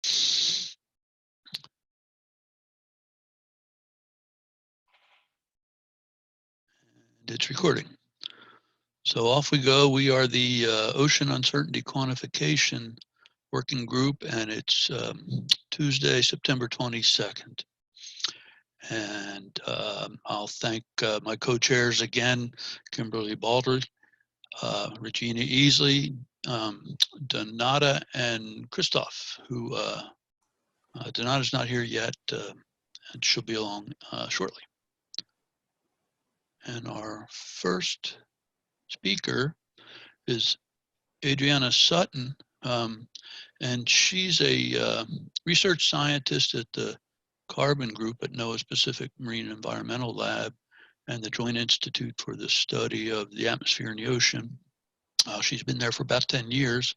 And it's recording. So off we go. We are the Ocean Uncertainty Quantification Working Group, and it's Tuesday, September 22nd. And I'll thank my co-chairs again, Kimberly Baldry, Regina Easley, Donata, and Christoph, who Donata's not here yet, and she'll be along shortly. And our first speaker is Adriana Sutton, and she's a research scientist at the Carbon Group at NOAA's Pacific Marine Environmental Lab and the Joint Institute for the Study of the Atmosphere and the Ocean. She's been there for about 10 years.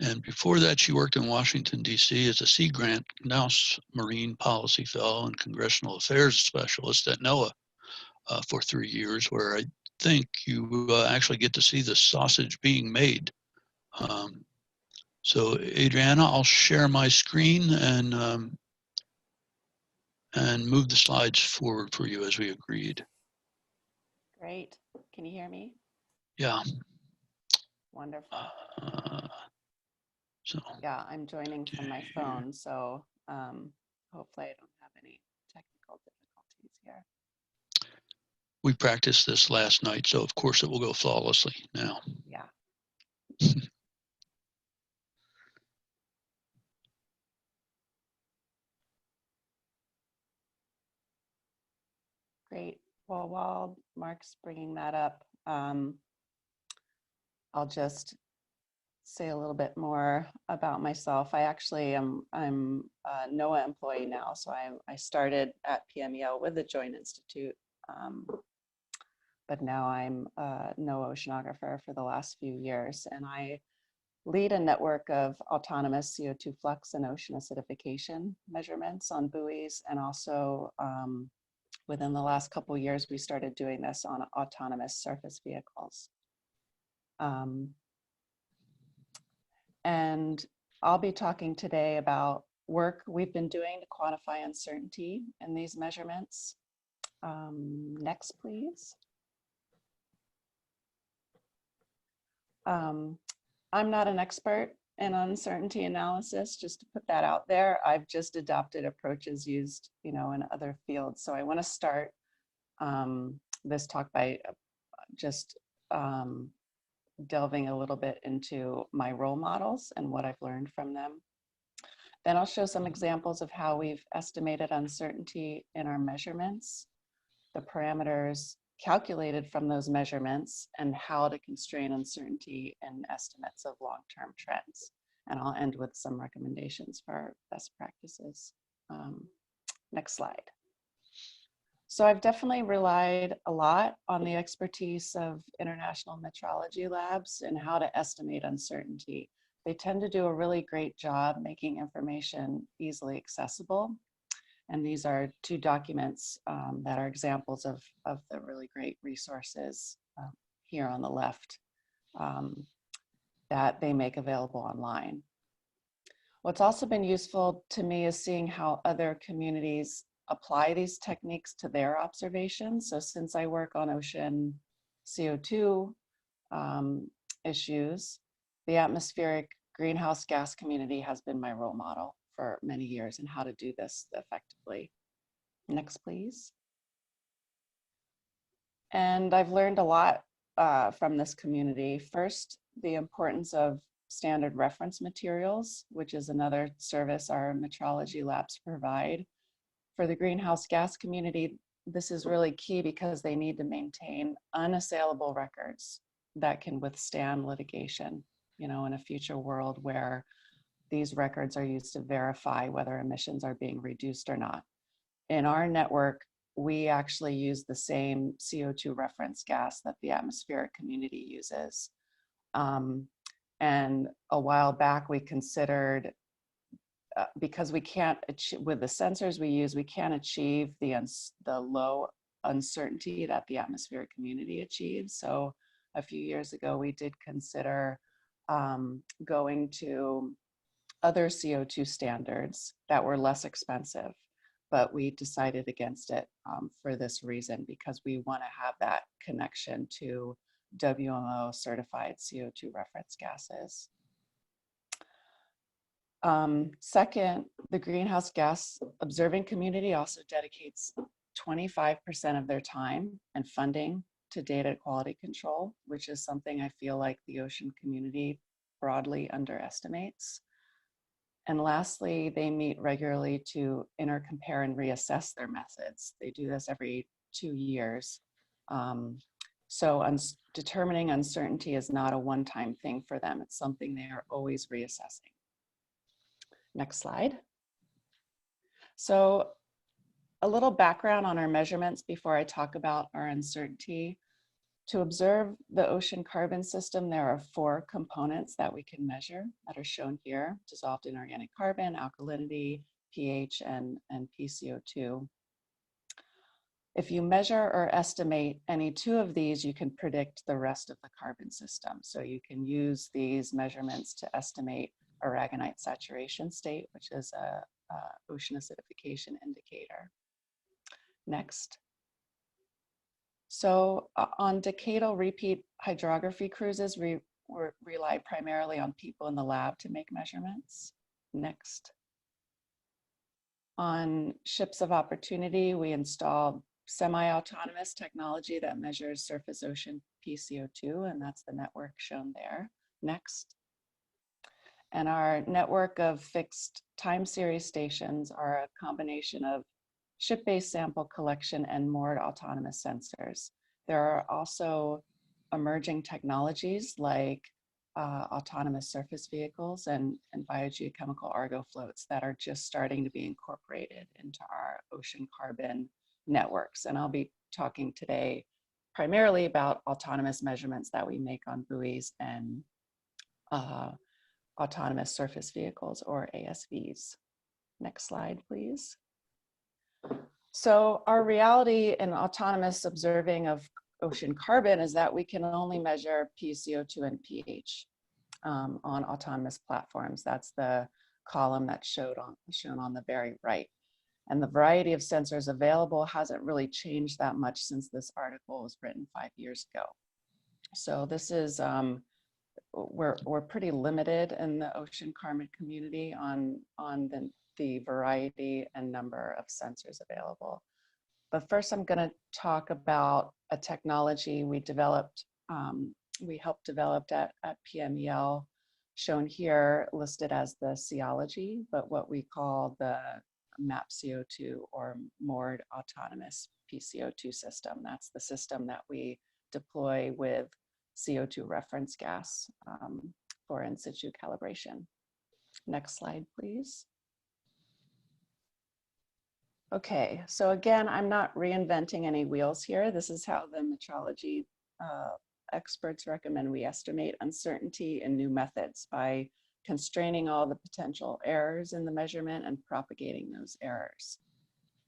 And before that, she worked in Washington, D.C. as a Sea Grant Knauss Marine Policy Fellow and Congressional Affairs Specialist at NOAA for 3 years, where I think you actually get to see the sausage being made. So Adriana, I'll share my screen and move the slides forward for you as we agreed. Great. Can you hear me? Yeah. Wonderful. So yeah, I'm joining from my phone, so hopefully I don't have any technical difficulties here. We practiced this last night, so of course it will go flawlessly now. Yeah. Great. Well, while Mark's bringing that up, I'll just say a little bit more about myself. I actually I'm a NOAA employee now, so I started at PMEL with the Joint Institute, but now I'm a NOAA oceanographer for the last few years, and I lead a network of autonomous CO2 flux and ocean acidification measurements on buoys, and also within the last couple of years, we started doing this on autonomous surface vehicles. And I'll be talking today about work we've been doing to quantify uncertainty in these measurements. Next, please. I'm not an expert in uncertainty analysis, just to put that out there. I've just adopted approaches used, in other fields. So I want to start this talk by just delving a little bit into my role models and what I've learned from them. Then I'll show some examples of how we've estimated uncertainty in our measurements, the parameters calculated from those measurements, and how to constrain uncertainty in estimates of long-term trends. And I'll end with some recommendations for best practices. Next slide. So I've definitely relied a lot on the expertise of international metrology labs and how to estimate uncertainty. They tend to do a really great job making information easily accessible. And these are two documents that are examples of the really great resources here on the left that they make available online. What's also been useful to me is seeing how other communities apply these techniques to their observations. So since I work on ocean CO2 issues, the atmospheric greenhouse gas community has been my role model for many years in how to do this effectively. Next, please. And I've learned a lot from this community. First, the importance of standard reference materials, which is another service our metrology labs provide. For the greenhouse gas community, this is really key because they need to maintain unassailable records that can withstand litigation, in a future world where these records are used to verify whether emissions are being reduced or not. In our network, we actually use the same CO2 reference gas that the atmospheric community uses. And a while back, we considered because we can't achieve, with the sensors we use, we can't achieve the low uncertainty that the atmospheric community achieves. So a few years ago, we did consider going to other CO2 standards that were less expensive, but we decided against it for this reason, because we want to have that connection to WMO certified CO2 reference gases. Second, the greenhouse gas observing community also dedicates 25% of their time and funding to data quality control, which is something I feel like the ocean community broadly underestimates. And lastly, they meet regularly to intercompare and reassess their methods. They do this every 2 years. So determining uncertainty is not a one-time thing for them. It's something they are always reassessing. Next slide. So a little background on our measurements before I talk about our uncertainty. To observe the ocean carbon system, there are 4 components that we can measure that are shown here: dissolved inorganic carbon, alkalinity, pH, and PCO2. If you measure or estimate any 2 of these, you can predict the rest of the carbon system. So you can use these measurements to estimate aragonite saturation state, which is a ocean acidification indicator. Next. So on decadal repeat hydrography cruises, we rely primarily on people in the lab to make measurements. Next. On ships of opportunity, we install semi-autonomous technology that measures surface ocean PCO2, and that's the network shown there. Next. And our network of fixed time series stations are a combination of ship-based sample collection and moored autonomous sensors. There are also emerging technologies like autonomous surface vehicles and biogeochemical Argo floats that are just starting to be incorporated into our ocean carbon networks. And I'll be talking today primarily about autonomous measurements that we make on buoys and autonomous surface vehicles, or ASVs. Next slide, please. So our reality in autonomous observing of ocean carbon is that we can only measure PCO2 and pH on autonomous platforms. That's the column that's shown on the very right. And the variety of sensors available hasn't really changed that much since this article was written 5 years ago. So this is, we're pretty limited in the ocean carbon community on the variety and number of sensors available. But first, I'm going to talk about a technology we developed, we helped develop at PMEL, shown here, listed as the Ceology, but what we call the MAP-CO2 or moored autonomous PCO2 system. That's the system that we deploy with CO2 reference gas for in situ calibration. Next slide, please. Okay, so again, I'm not reinventing any wheels here. This is how the metrology experts recommend we estimate uncertainty in new methods, by constraining all the potential errors in the measurement and propagating those errors.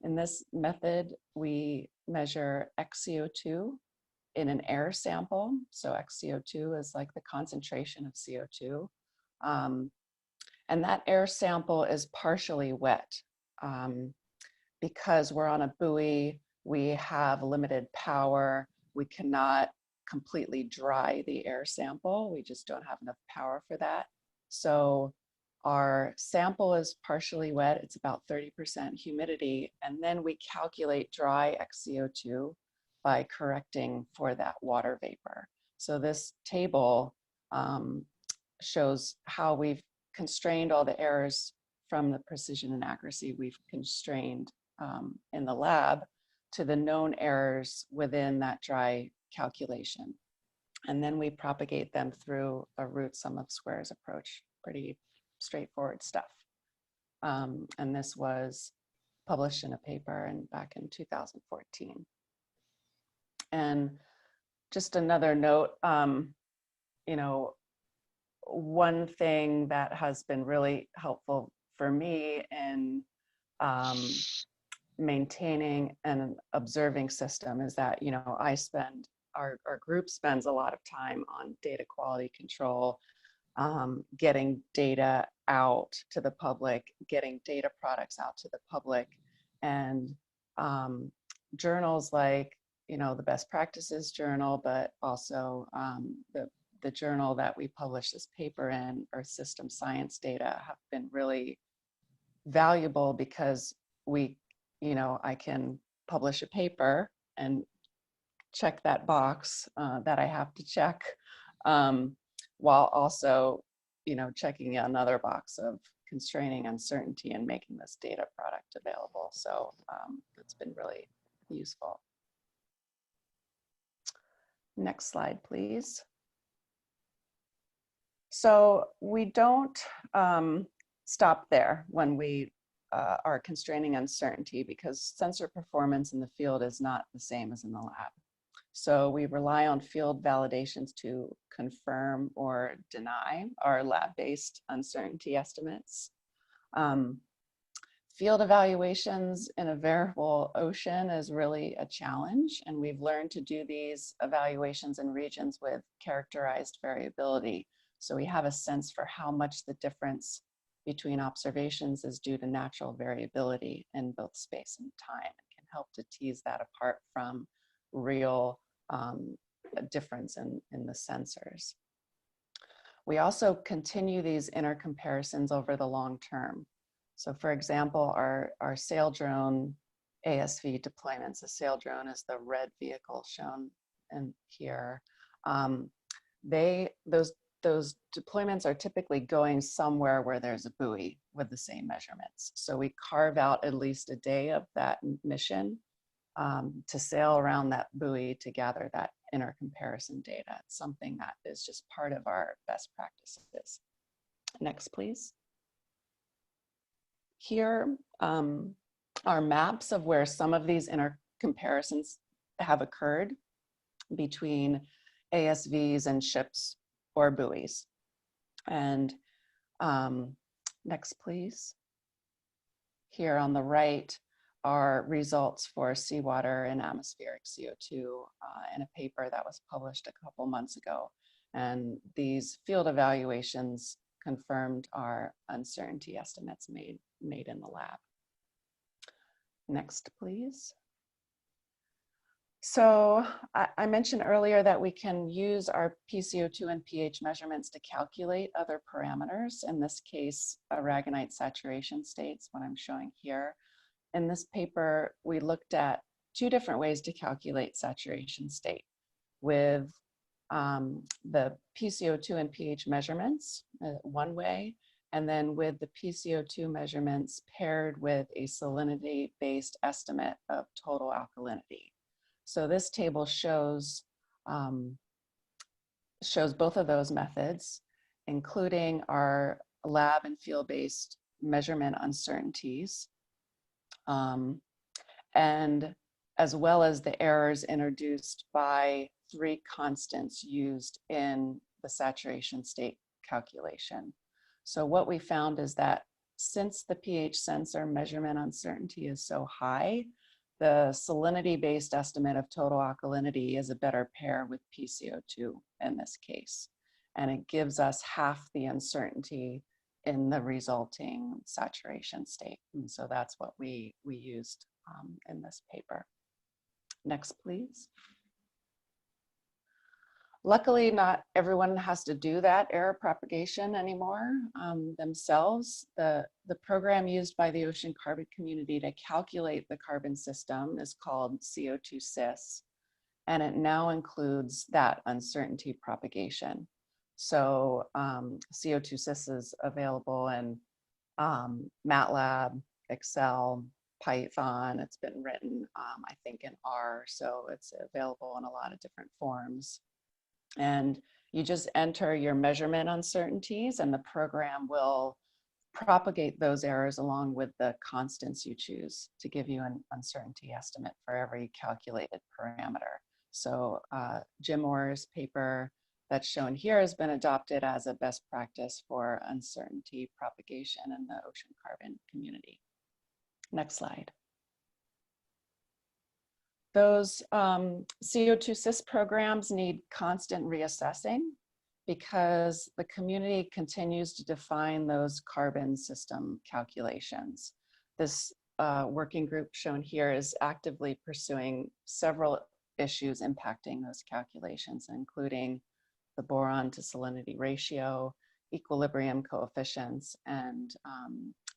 In this method, we measure XCO2 in an air sample. So XCO2 is like the concentration of CO2. And that air sample is partially wet. Because we're on a buoy, we have limited power. We cannot completely dry the air sample. We just don't have enough power for that. So our sample is partially wet. It's about 30% humidity. And then we calculate dry XCO2 by correcting for that water vapor. So this table shows how we've constrained all the errors from the precision and accuracy we've constrained in the lab to the known errors within that dry calculation. And then we propagate them through a root sum of squares approach. Pretty straightforward stuff. And this was published in a paper back in 2014. And just another note, you know, one thing that has been really helpful for me in maintaining an observing system is that, you know, our group spends a lot of time on data quality control, getting data out to the public, getting data products out to the public, and journals like, the Best Practices Journal, but also the journal that we published this paper in, Earth System Science Data, have been really valuable because I can publish a paper and check that box that I have to check, while also, checking another box of constraining uncertainty and making this data product available. So it's been really useful. Next slide, please. So we don't stop there when we are constraining uncertainty, because sensor performance in the field is not the same as in the lab. So we rely on field validations to confirm or deny our lab-based uncertainty estimates. Field evaluations in a variable ocean is really a challenge, and we've learned to do these evaluations in regions with characterized variability. So we have a sense for how much the difference between observations is due to natural variability in both space and time. It can help to tease that apart from real difference in the sensors. We also continue these intercomparisons over the long term. So for example, our sail drone ASV deployments, a sail drone is the red vehicle shown in here. Those deployments are typically going somewhere where there's a buoy with the same measurements. So we carve out at least a day of that mission to sail around that buoy to gather that intercomparison data. It's something that is just part of our best practices. Next, please. Here are maps of where some of these intercomparisons have occurred between ASVs and ships or buoys. And next, please. Here on the right are results for seawater and atmospheric CO2 in a paper that was published a couple months ago. And these field evaluations confirmed our uncertainty estimates made in the lab. Next, please. So I mentioned earlier that we can use our PCO2 and pH measurements to calculate other parameters. In this case, aragonite saturation states, what I'm showing here. In this paper, we looked at two different ways to calculate saturation state with the PCO2 and pH measurements one way, and then with the PCO2 measurements paired with a salinity-based estimate of total alkalinity. So this table shows both of those methods, including our lab and field-based measurement uncertainties, and as well as the errors introduced by three constants used in the saturation state calculation. So what we found is that since the pH sensor measurement uncertainty is so high, the salinity-based estimate of total alkalinity is a better pair with PCO2 in this case. And it gives us half the uncertainty in the resulting saturation state. And so that's what we used in this paper. Next, please. Luckily, not everyone has to do that error propagation anymore themselves. The program used by the ocean carbon community to calculate the carbon system is called CO2-SIS, and it now includes that uncertainty propagation. So CO2-SIS is available in MATLAB, Excel, Python. It's been written, I think, in R, so it's available in a lot of different forms. And you just enter your measurement uncertainties, and the program will propagate those errors along with the constants you choose to give you an uncertainty estimate for every calculated parameter. So Jim Orr's paper that's shown here has been adopted as a best practice for uncertainty propagation in the ocean carbon community. Next slide. Those CO2-SIS programs need constant reassessing because the community continues to define those carbon system calculations. This working group shown here is actively pursuing several issues impacting those calculations, including the boron to salinity ratio, equilibrium coefficients, and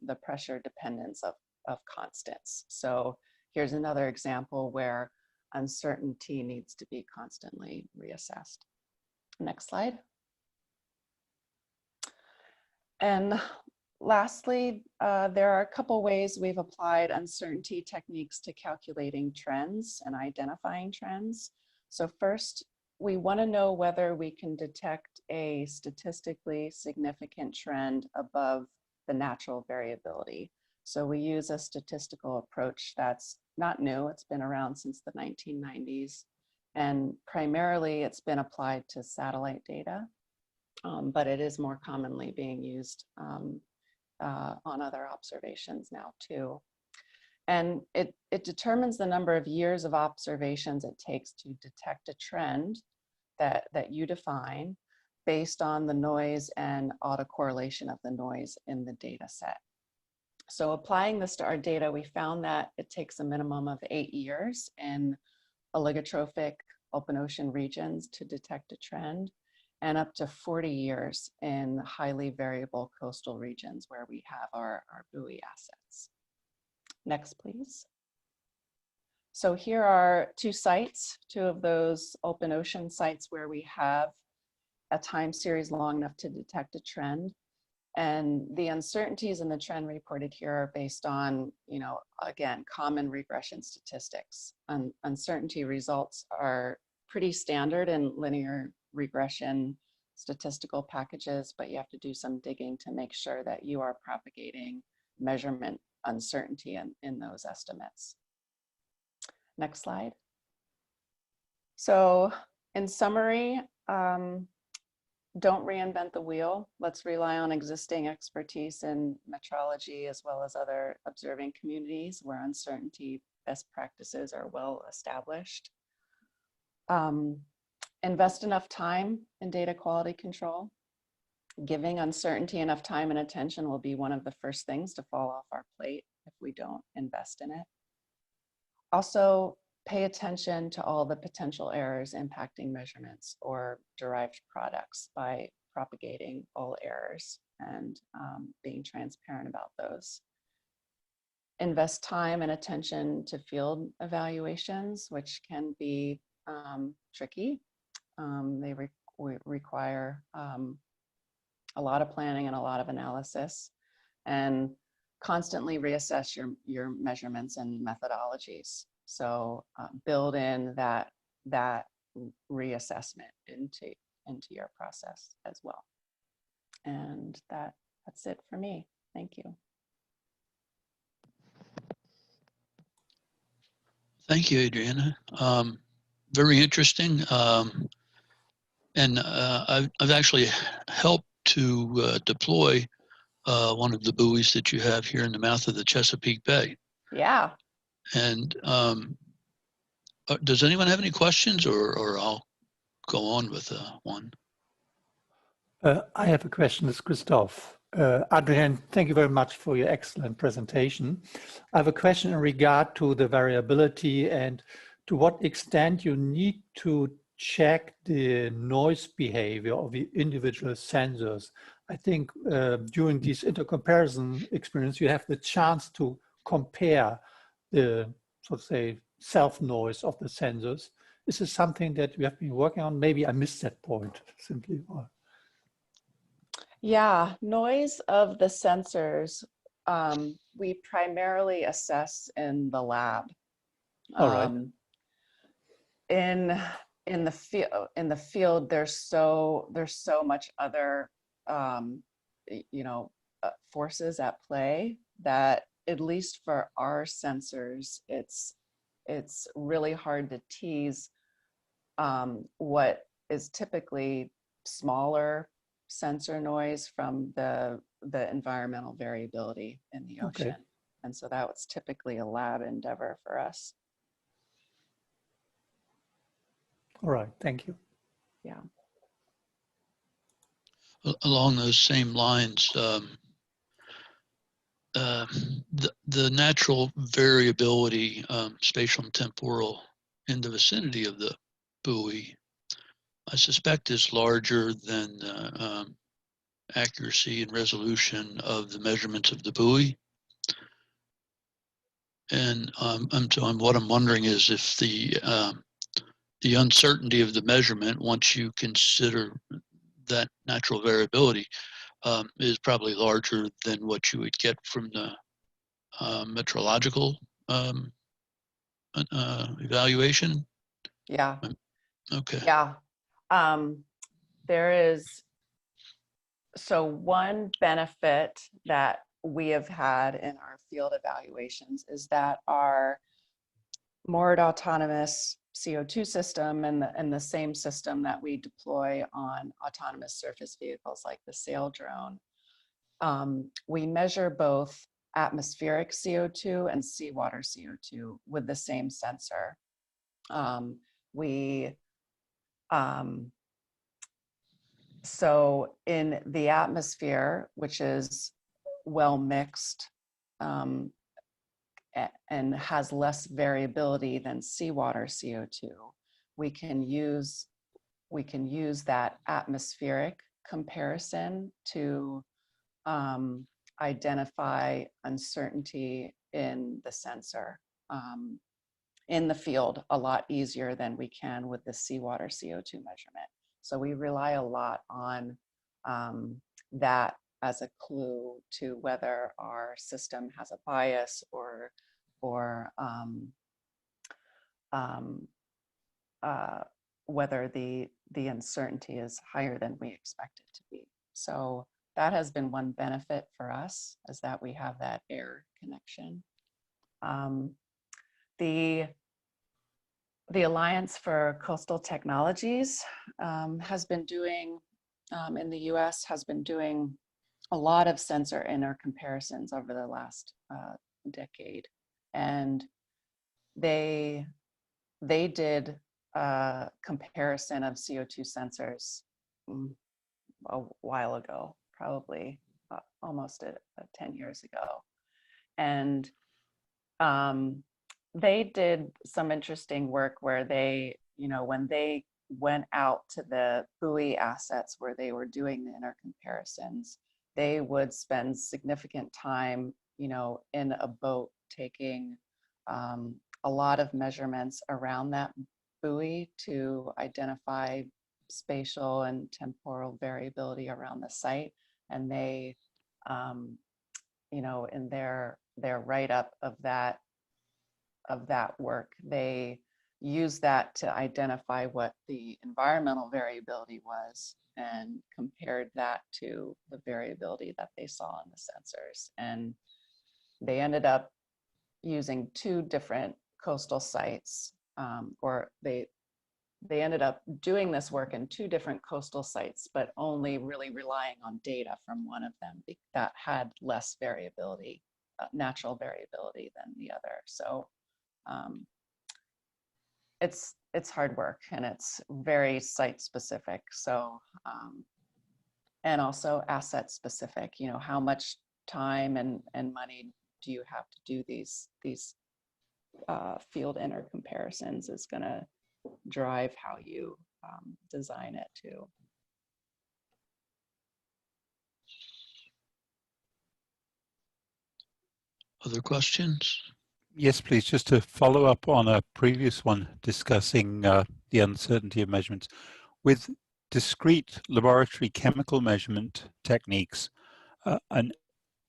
the pressure dependence of constants. So here's another example where uncertainty needs to be constantly reassessed. Next slide. And lastly, there are a couple ways we've applied uncertainty techniques to calculating trends and identifying trends. So first, we want to know whether we can detect a statistically significant trend above the natural variability. So we use a statistical approach that's not new. It's been around since the 1990s. And primarily it's been applied to satellite data, but it is more commonly being used on other observations now too. And it determines the number of years of observations it takes to detect a trend that you define based on the noise and autocorrelation of the noise in the data set. So applying this to our data, we found that it takes a minimum of 8 years in oligotrophic open ocean regions to detect a trend, and up to 40 years in highly variable coastal regions where we have our buoy assets. Next, please. So here are two sites, two of those open ocean sites where we have a time series long enough to detect a trend. And the uncertainties in the trend reported here are based on, again, common regression statistics. Uncertainty results are pretty standard in linear regression statistical packages, but you have to do some digging to make sure that you are propagating measurement uncertainty in those estimates. Next slide. So in summary, don't reinvent the wheel. Let's rely on existing expertise in metrology as well as other observing communities where uncertainty best practices are well established. Invest enough time in data quality control. Giving uncertainty enough time and attention will be one of the first things to fall off our plate if we don't invest in it. Also, pay attention to all the potential errors impacting measurements or derived products by propagating all errors and being transparent about those. Invest time and attention to field evaluations, which can be tricky. They require a lot of planning and a lot of analysis, and constantly reassess your measurements and methodologies. So build in that reassessment into your process as well. And that's it for me. Thank you. Thank you, Adriana. Very interesting. And I've actually helped to deploy one of the buoys that you have here in the mouth of the Chesapeake Bay. Yeah. And does anyone have any questions, or I'll go on with one? I have a question. It's Christoph. Adrian, thank you very much for your excellent presentation. I have a question in regard to the variability and to what extent you need to check the noise behavior of the individual sensors. I think during this intercomparison experience, you have the chance to compare the, so to say, self-noise of the sensors. Is this something that you have been working on? Maybe I missed that point simply. Yeah, noise of the sensors, we primarily assess in the lab. All right. In the field, there's so much other forces at play that, at least for our sensors, it's really hard to tease what is typically smaller sensor noise from the environmental variability in the ocean. Okay. And so that was typically a lab endeavor for us. All right, thank you. Yeah. Along those same lines, the natural variability, spatial and temporal, in the vicinity of the buoy, I suspect is larger than accuracy and resolution of the measurements of the buoy. And what I'm wondering is if the uncertainty of the measurement, once you consider that natural variability, is probably larger than what you would get from the metrological evaluation. Yeah, Okay. yeah. There is, so one benefit that we have had in our field evaluations is that our moored autonomous CO2 system and the same system that we deploy on autonomous surface vehicles like the sail drone, we measure both atmospheric CO2 and seawater CO2 with the same sensor. So in the atmosphere, which is well mixed and has less variability than seawater CO2, we can use that atmospheric comparison to identify uncertainty in the sensor in the field a lot easier than we can with the seawater CO2 measurement. So we rely a lot on that as a clue to whether our system has a bias or whether the uncertainty is higher than we expect it to be. So that has been one benefit for us, is that we have that air connection. The Alliance for Coastal Technologies has been doing, in the US, has been doing a lot of sensor inner comparisons over the last decade. And they did a comparison of CO2 sensors a while ago, probably almost 10 years ago. And they did some interesting work where they, when they went out to the buoy assets where they were doing the inner comparisons, they would spend significant time, in a boat taking a lot of measurements around that buoy to identify spatial and temporal variability around the site. And they, in their write-up of that work, they use that to identify what the environmental variability was and compared that to the variability that they saw in the sensors. And they ended up using two different coastal sites, or they ended up doing this work in two different coastal sites, but only really relying on data from one of them that had less variability, natural variability than the other. So it's hard work and it's very site specific. So, and also asset specific, how much time and money do you have to do these field inner comparisons is going to drive how you design it too. Other questions? Yes, please. Just to follow up on a previous one discussing the uncertainty of measurements. With discrete laboratory chemical measurement techniques, an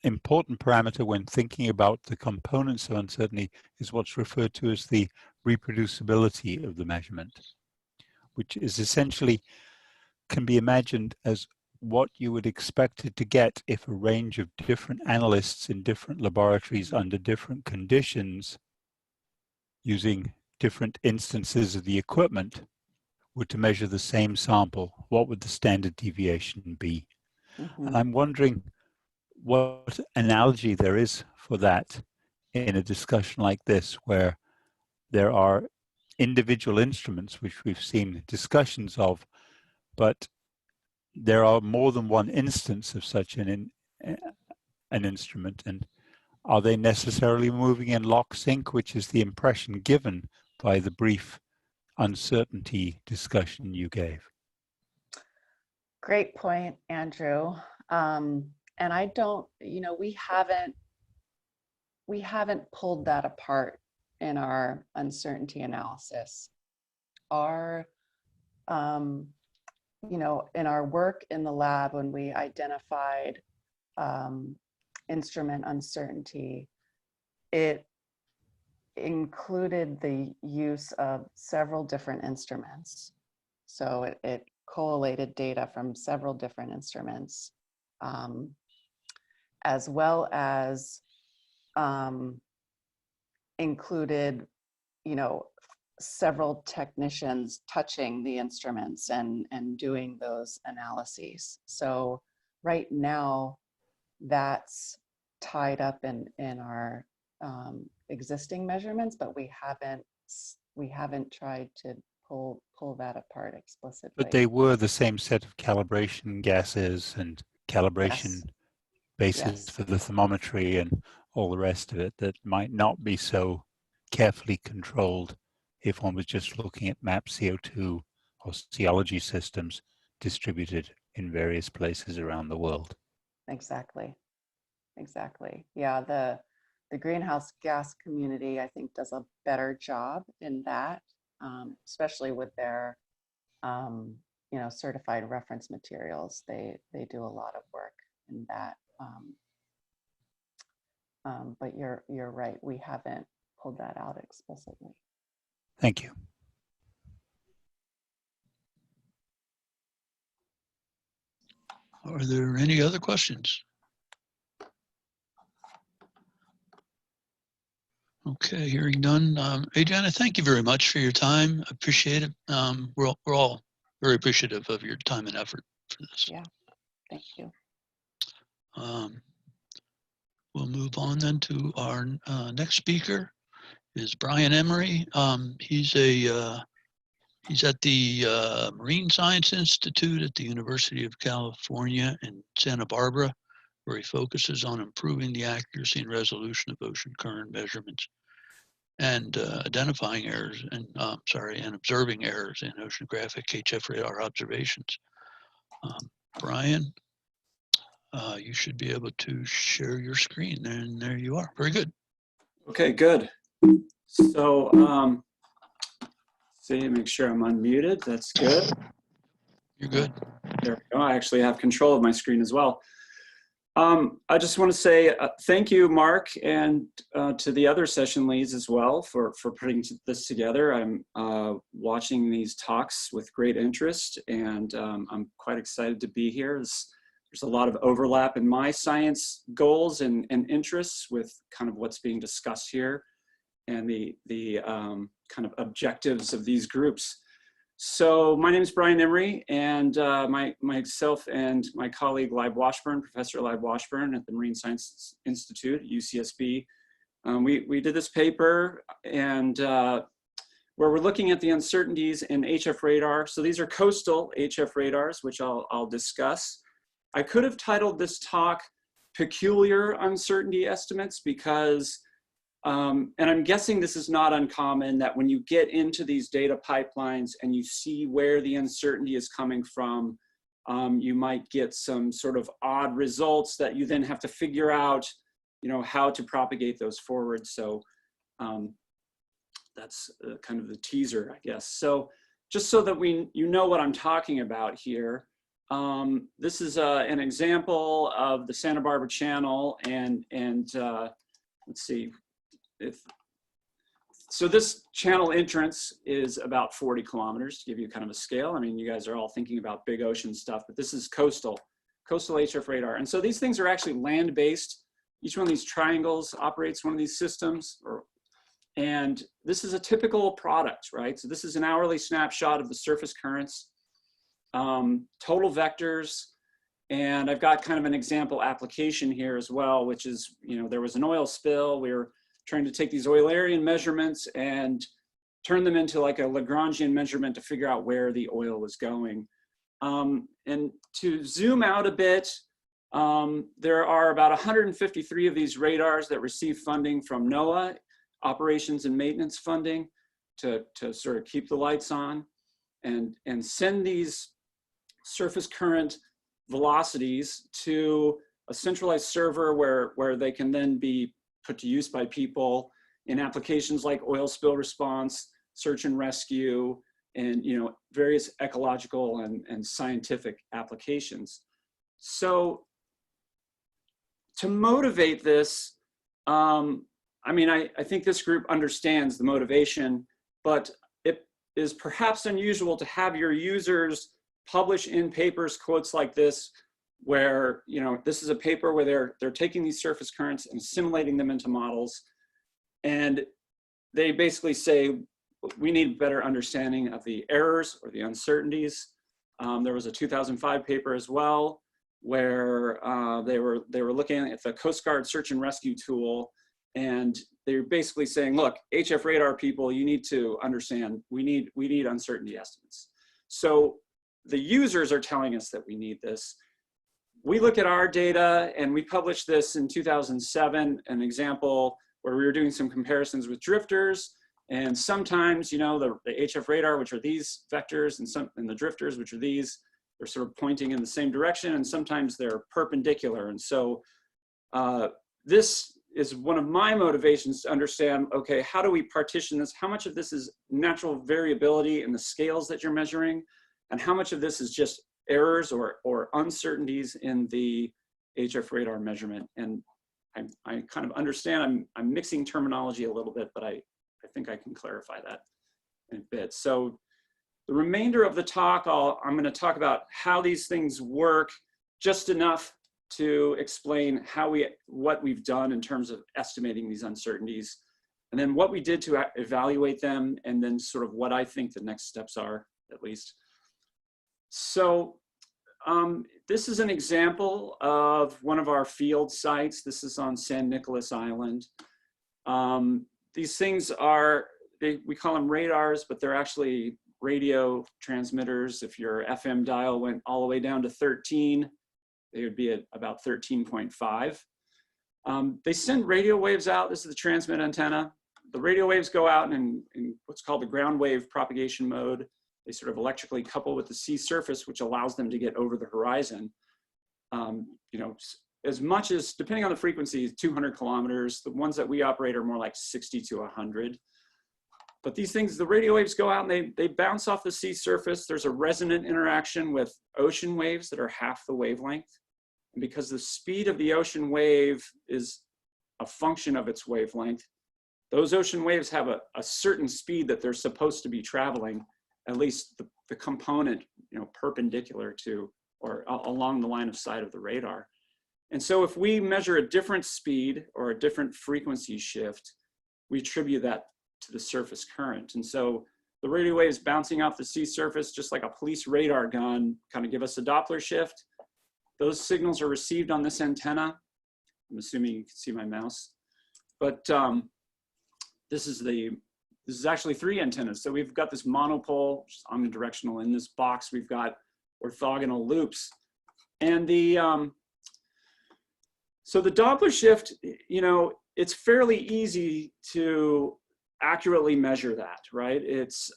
important parameter when thinking about the components of uncertainty is what's referred to as the reproducibility of the measurement, which is essentially can be imagined as what you would expect it to get if a range of different analysts in different laboratories under different conditions using different instances of the equipment were to measure the same sample. What would the standard deviation be? Mm-hmm. And I'm wondering what analogy there is for that in a discussion like this, where there are individual instruments which we've seen discussions of, but there are more than one instance of such an instrument, and are they necessarily moving in lock sync, which is the impression given by the brief uncertainty discussion you gave? Great point, Andrew. And I don't, we haven't pulled that apart in our uncertainty analysis. Our, in our work in the lab, when we identified instrument uncertainty, it included the use of several different instruments. So it collated data from several different instruments, as well as included, several technicians touching the instruments and doing those analyses. So right now, that's tied up in our existing measurements, but we haven't tried to pull that apart explicitly. But they were the same set of calibration gases and calibration Yes. bases Yes. for the thermometry and all the rest of it that might not be so carefully controlled if one was just looking at map CO2 or ceology systems distributed in various places around the world. Exactly. Yeah, the greenhouse gas community, I think, does a better job in that, especially with their, certified reference materials. They do a lot of work in that. But you're right. We haven't pulled that out explicitly. Thank you. Are there any other questions? Okay, hearing none. Adriana, thank you very much for your time. I appreciate it. We're all very appreciative of your time and effort for this. Yeah, thank you. We'll move on then to our next speaker is Brian Emery. He's at the Marine Science Institute at the University of California in Santa Barbara, where he focuses on improving the accuracy and resolution of ocean current measurements and identifying errors and and observing errors in oceanographic HF radar observations. Brian, you should be able to share your screen, and there you are. Very good. Okay, good. So, see, make sure I'm unmuted. That's good. You're good. There we go. I actually have control of my screen as well. I just want to say thank you, Mark, and to the other session leads as well for putting this together. I'm watching these talks with great interest, and I'm quite excited to be here. There's a lot of overlap in my science goals and interests with kind of what's being discussed here and the kind of objectives of these groups. So my name is Brian Emery, and myself and my colleague Leib Washburn, Professor Leib Washburn at the Marine Science Institute at UCSB, we did this paper and where we're looking at the uncertainties in HF radar. So these are coastal HF radars, which I'll discuss. I could have titled this talk Peculiar Uncertainty Estimates because, and I'm guessing this is not uncommon, that when you get into these data pipelines and you see where the uncertainty is coming from, you might get some sort of odd results that you then have to figure out, how to propagate those forward. So that's kind of the teaser, I guess. So just so that you know what I'm talking about here, this is an example of the Santa Barbara Channel, and let's see. So this channel entrance is about 40 kilometers to give you kind of a scale. I mean, you guys are all thinking about big ocean stuff, but this is coastal HF radar. And so these things are actually land-based. Each one of these triangles operates one of these systems, and this is a typical product, right? So this is an hourly snapshot of the surface currents, total vectors, and I've got kind of an example application here as well, which is, there was an oil spill. We were trying to take these Eulerian measurements and turn them into like a Lagrangian measurement to figure out where the oil was going. And to zoom out a bit, there are about 153 of these radars that receive funding from NOAA, operations and maintenance funding, to sort of keep the lights on and send these surface current velocities to a centralized server where they can then be put to use by people in applications like oil spill response, search and rescue, and various ecological and scientific applications. So to motivate this, I think this group understands the motivation, but it is perhaps unusual to have your users publish in papers quotes like this, where this is a paper where they're taking these surface currents and assimilating them into models, and they basically say we need better understanding of the errors or the uncertainties. There was a 2005 paper as well where they were looking at the Coast Guard search and rescue tool, and they're basically saying, look, HF radar people, you need to understand we need uncertainty estimates. So the users are telling us that we need this. We look at our data, and we published this in 2007, an example where we were doing some comparisons with drifters. And sometimes, the HF radar, which are these vectors, and the drifters, which are these, they're sort of pointing in the same direction, and sometimes they're perpendicular. And so this is one of my motivations to understand, okay, how do we partition this? How much of this is natural variability in the scales that you're measuring? And how much of this is just errors or uncertainties in the HF radar measurement? And I kind of understand I'm mixing terminology a little bit, but I think I can clarify that in a bit. So the remainder of the talk, I'm going to talk about how these things work, just enough to explain what we've done in terms of estimating these uncertainties, and then what we did to evaluate them, and then sort of what I think the next steps are, at least. So this is an example of one of our field sites. This is on San Nicolas Island. These things are, we call them radars, but they're actually radio transmitters. If your FM dial went all the way down to 13, they would be at about 13.5. They send radio waves out. This is the transmit antenna. The radio waves go out in what's called the ground wave propagation mode. They sort of electrically couple with the sea surface, which allows them to get over the horizon. As much as, depending on the frequency, 200 kilometers. The ones that we operate are more like 60 to 100. But these things, the radio waves go out and they bounce off the sea surface. There's a resonant interaction with ocean waves that are half the wavelength. And because the speed of the ocean wave is a function of its wavelength, those ocean waves have a certain speed that they're supposed to be traveling, at least the component, perpendicular to or along the line of sight of the radar. And so if we measure a different speed or a different frequency shift, we attribute that to the surface current. And so the radio waves bouncing off the sea surface, just like a police radar gun, kind of give us a Doppler shift. Those signals are received on this antenna. I'm assuming you can see my mouse. But this is actually 3 antennas. So we've got this monopole, which is omnidirectional. In this box, we've got orthogonal loops. And so the Doppler shift, it's fairly easy to accurately measure that, right? It's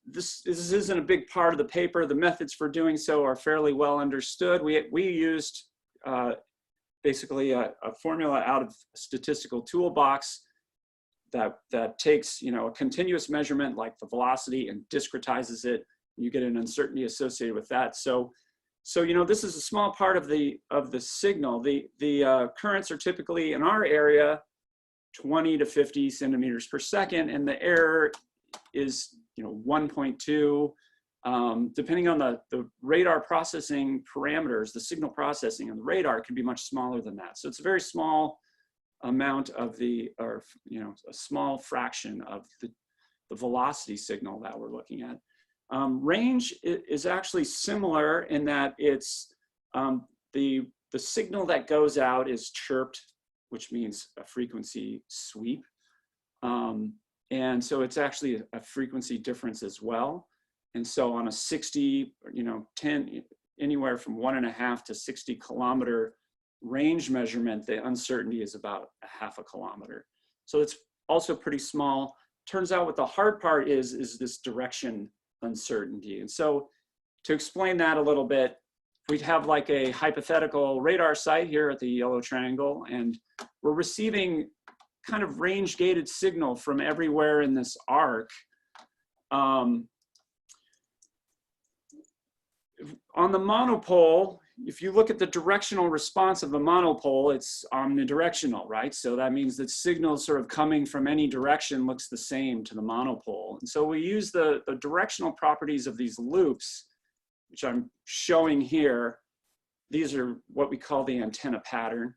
this isn't a big part of the paper. The methods for doing so are fairly well understood. We used basically a formula out of a statistical toolbox that takes a continuous measurement like the velocity and discretizes it. You get an uncertainty associated with that. So this is a small part of the signal. The currents are typically in our area 20 to 50 centimeters per second, and the error is 1.2. Depending on the radar processing parameters, the signal processing on the radar can be much smaller than that. So it's a very small amount of a small fraction of the velocity signal that we're looking at. Range is actually similar in that it's the signal that goes out is chirped, which means a frequency sweep. And so it's actually a frequency difference as well. And so on a 60, 10, anywhere from 1.5 to 60 kilometer range measurement, the uncertainty is about 0.5 kilometer. So it's also pretty small. Turns out what the hard part is this direction uncertainty. And so to explain that a little bit, we'd have like a hypothetical radar site here at the yellow triangle, and we're receiving kind of range gated signal from everywhere in this arc. On the monopole, if you look at the directional response of the monopole, it's omnidirectional, right? So that means that signals sort of coming from any direction looks the same to the monopole. And so we use the directional properties of these loops, which I'm showing here. These are what we call the antenna pattern.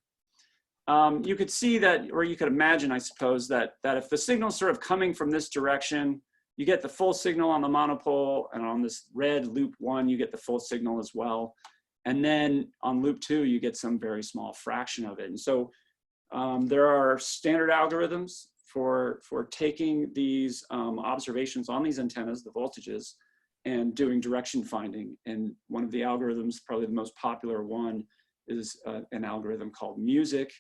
You could see that, or you could imagine, I suppose, that if the signal's sort of coming from this direction, you get the full signal on the monopole, and on this red loop 1, you get the full signal as well. And then on loop 2, you get some very small fraction of it. And so there are standard algorithms for taking these observations on these antennas, the voltages, and doing direction finding. And one of the algorithms, probably the most popular one, is an algorithm called MUSIC.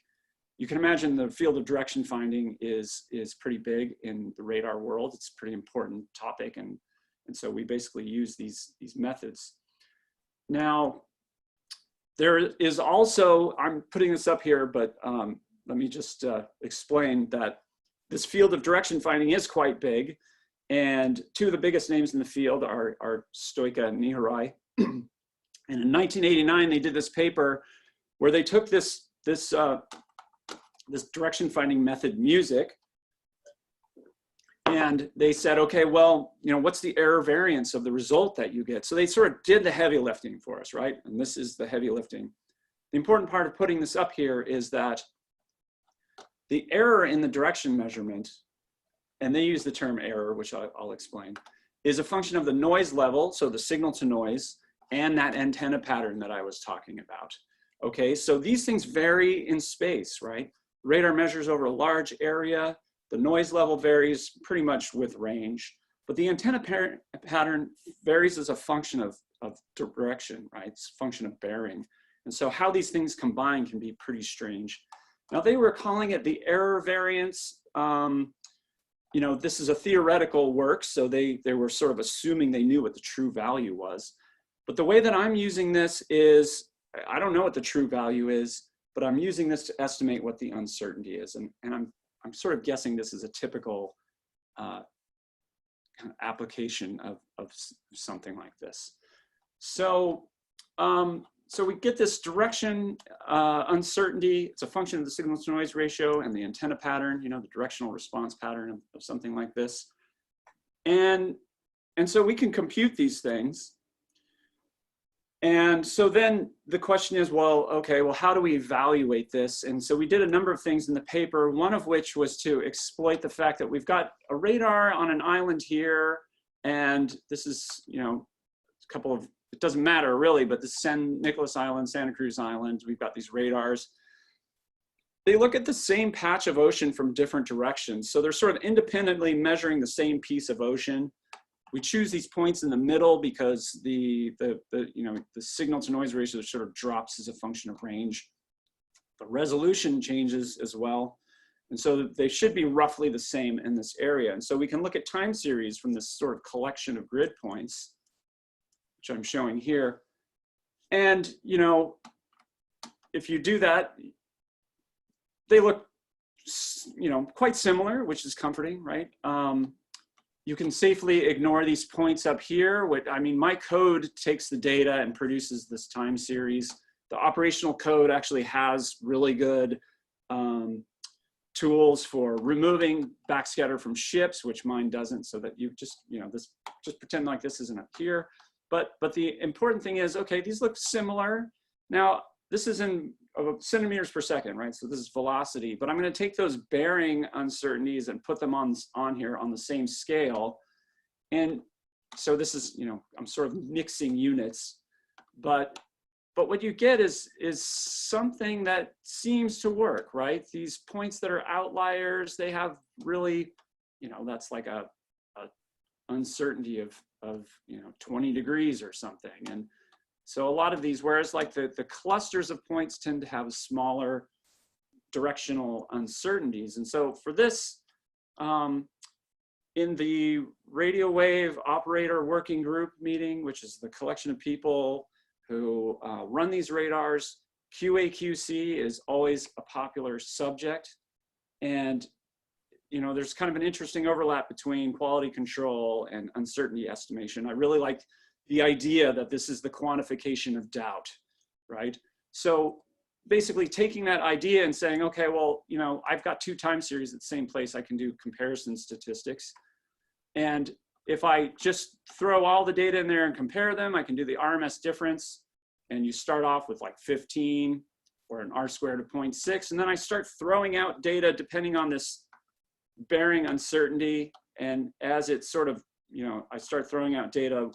You can imagine the field of direction finding is pretty big in the radar world. It's a pretty important topic, and so we basically use these methods. Now, there is also, I'm putting this up here, but let me just explain that this field of direction finding is quite big, and two of the biggest names in the field are Stoika and Niharai. And in 1989, they did this paper where they took this direction finding method, MUSIC, and they said, okay, well, what's the error variance of the result that you get? So they sort of did the heavy lifting for us, right? And this is the heavy lifting. The important part of putting this up here is that the error in the direction measurement, and they use the term error, which I'll explain, is a function of the noise level, so the signal to noise, and that antenna pattern that I was talking about. Okay, so these things vary in space, right? Radar measures over a large area. The noise level varies pretty much with range, but the antenna pattern varies as a function of direction, right? It's a function of bearing. And so how these things combine can be pretty strange. Now, they were calling it the error variance. This is a theoretical work, so they were sort of assuming they knew what the true value was. But the way that I'm using this is, I don't know what the true value is, but I'm using this to estimate what the uncertainty is. And I'm sort of guessing this is a typical kind of application of something like this. So, so we get this direction uncertainty. It's a function of the signal to noise ratio and the antenna pattern, the directional response pattern of something like this. And so we can compute these things. And so then the question is, well, okay, well, how do we evaluate this? And so we did a number of things in the paper, one of which was to exploit the fact that we've got a radar on an island here. And this is, a couple of, it doesn't matter really, but the San Nicolas Island, Santa Cruz Island, we've got these radars. They look at the same patch of ocean from different directions. So they're sort of independently measuring the same piece of ocean. We choose these points in the middle because the signal to noise ratio sort of drops as a function of range. The resolution changes as well. And so they should be roughly the same in this area. And so we can look at time series from this sort of collection of grid points, which I'm showing here. And, if you do that, they look, quite similar, which is comforting, right? You can safely ignore these points up here. My code takes the data and produces this time series. The operational code actually has really good tools for removing backscatter from ships, which mine doesn't, so that you just, just pretend like this isn't up here. But the important thing is, okay, these look similar. Now, this is in centimeters per second, right? So this is velocity, but I'm going to take those bearing uncertainties and put them on here on the same scale. And so this is, I'm sort of mixing units, but what you get is something that seems to work, right? These points that are outliers, they have really, that's like a uncertainty of 20 degrees or something. And so a lot of these, whereas like the clusters of points tend to have smaller directional uncertainties. And so for this, in the radio wave operator working group meeting, which is the collection of people who run these radars, QA/QC is always a popular subject. And there's kind of an interesting overlap between quality control and uncertainty estimation. I really like the idea that this is the quantification of doubt, right? So basically taking that idea and saying, okay, well, I've got 2 time series at the same place, I can do comparison statistics. And if I just throw all the data in there and compare them, I can do the RMS difference. And you start off with like 15 or an R squared of 0.6. And then I start throwing out data depending on this bearing uncertainty. And as it sort of, I start throwing out data,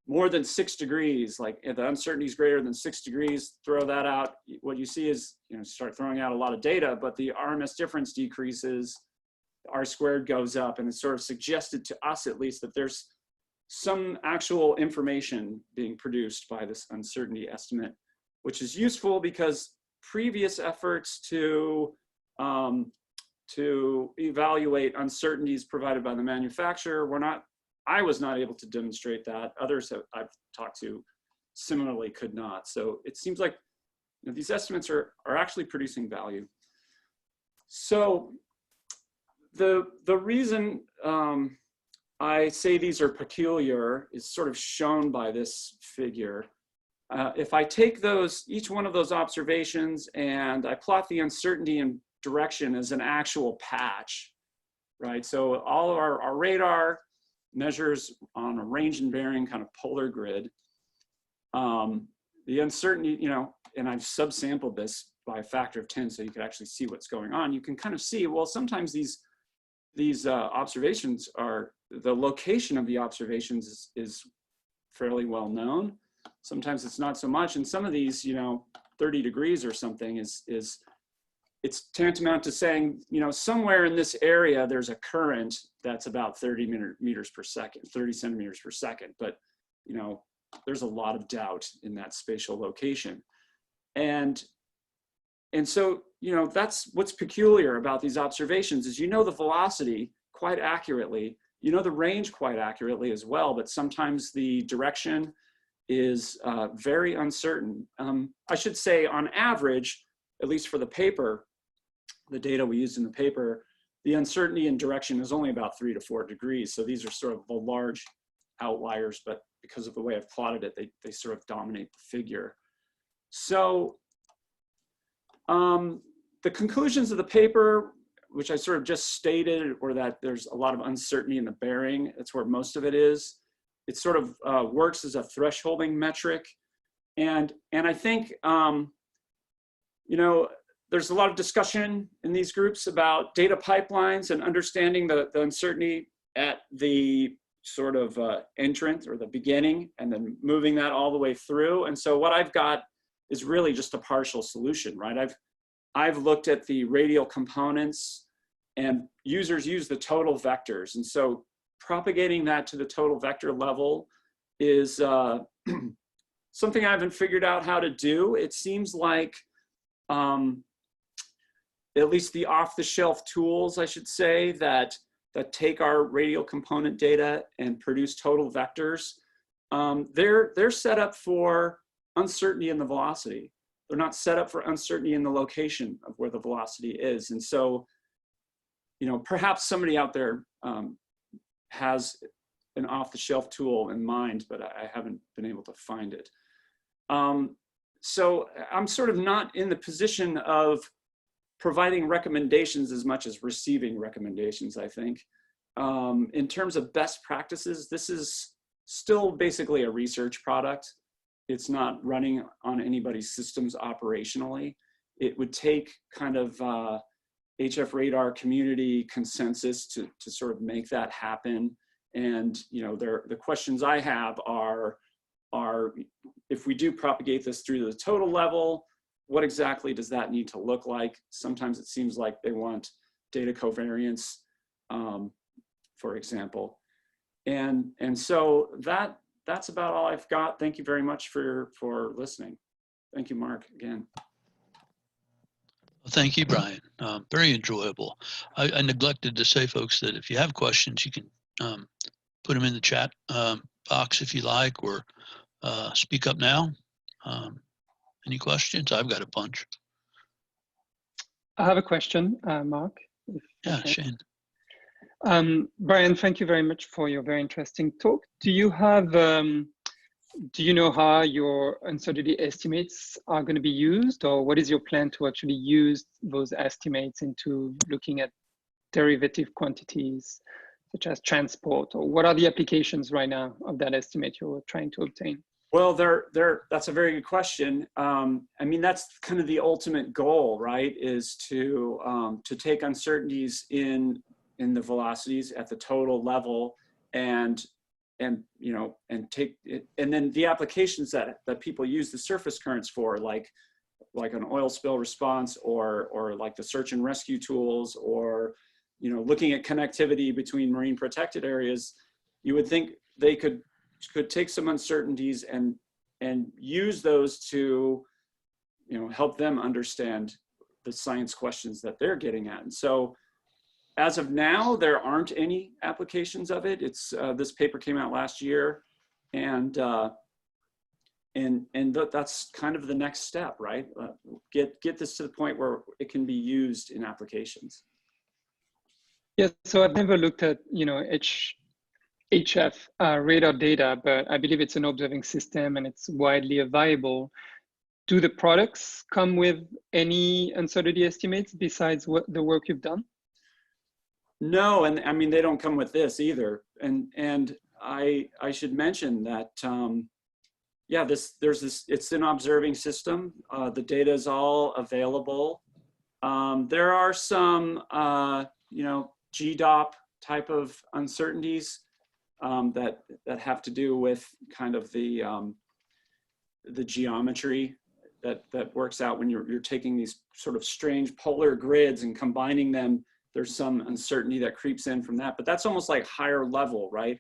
more than 6 degrees, like if the uncertainty is greater than 6 degrees, throw that out. What you see is, start throwing out a lot of data, but the RMS difference decreases, the R squared goes up, and it's sort of suggested to us at least that there's some actual information being produced by this uncertainty estimate, which is useful because previous efforts to evaluate uncertainties provided by the manufacturer I was not able to demonstrate that. Others that I've talked to similarly could not. So it seems like these estimates are actually producing value. So the reason I say these are peculiar is sort of shown by this figure. If I take each one of those observations and I plot the uncertainty and direction as an actual patch, right? So all of our radar measures on a range and bearing kind of polar grid. The uncertainty, and I've subsampled this by a factor of 10 so you could actually see what's going on. You can kind of see, well, sometimes these observations the location of the observations is fairly well known. Sometimes it's not so much. And some of these, 30 degrees or something it's tantamount to saying, somewhere in this area, there's a current that's about 30 meters per second, 30 centimeters per second. But, there's a lot of doubt in that spatial location. And so, that's what's peculiar about these observations is, the velocity quite accurately, the range quite accurately as well, but sometimes the direction is very uncertain. I should say on average, at least for the paper, the data we used in the paper, the uncertainty in direction is only about 3 to 4 degrees. So these are sort of the large outliers, but because of the way I've plotted it, they sort of dominate the figure. So the conclusions of the paper, which I sort of just stated, were that there's a lot of uncertainty in the bearing. That's where most of it is. It sort of works as a thresholding metric. And I think, there's a lot of discussion in these groups about data pipelines and understanding the uncertainty at the sort of entrance or the beginning, and then moving that all the way through. And so what I've got is really just a partial solution, right? I've looked at the radial components, and users use the total vectors. And so propagating that to the total vector level is something I haven't figured out how to do. It seems like at least the off-the-shelf tools, I should say, that take our radial component data and produce total vectors, they're set up for uncertainty in the velocity. They're not set up for uncertainty in the location of where the velocity is. And so, perhaps somebody out there has an off-the-shelf tool in mind, but I haven't been able to find it. So I'm sort of not in the position of providing recommendations as much as receiving recommendations, I think. In terms of best practices, this is still basically a research product. It's not running on anybody's systems operationally. It would take kind of HF radar community consensus to sort of make that happen. And the questions I have are if we do propagate this through the total level, what exactly does that need to look like? Sometimes it seems like they want data covariance for example. And so that's about all I've got. Thank you very much for listening. Thank you, Mark, again. Thank you, Brian. Very enjoyable. I neglected to say, folks, that if you have questions, you can put them in the chat box if you like, or speak up now. Any questions? I've got a bunch. I have a question, Mark. Yeah, Shane. Brian, thank you very much for your very interesting talk. Do you have, do you know how your uncertainty estimates are going to be used, or what is your plan to actually use those estimates into looking at derivative quantities such as transport, or what are the applications right now of that estimate you're trying to obtain? Well, that's a very good question. I mean, that's kind of the ultimate goal, right? Is to take uncertainties in the velocities at the total level, and you know, and take it, and then the applications that people use the surface currents for, like an oil spill response, or like the search and rescue tools, or, you know, looking at connectivity between marine protected areas. You would think they could take some uncertainties and use those to, you know, help them understand the science questions that they're getting at. And so as of now, there aren't any applications of it. It's this paper came out last year, and that's kind of the next step, right? Get this to the point where it can be used in applications. Yes, so I've never looked at, you know, HF radar data, but I believe it's an observing system and it's widely available. Do the products come with any uncertainty estimates besides what the work you've done? No, and I mean, they don't come with this either. And I should mention that, yeah, it's an observing system. The data is all available. There are some, you know, GDOP type of uncertainties that have to do with kind of the geometry that works out when you're taking these sort of strange polar grids and combining them. There's some uncertainty that creeps in from that, but that's almost like higher level, right?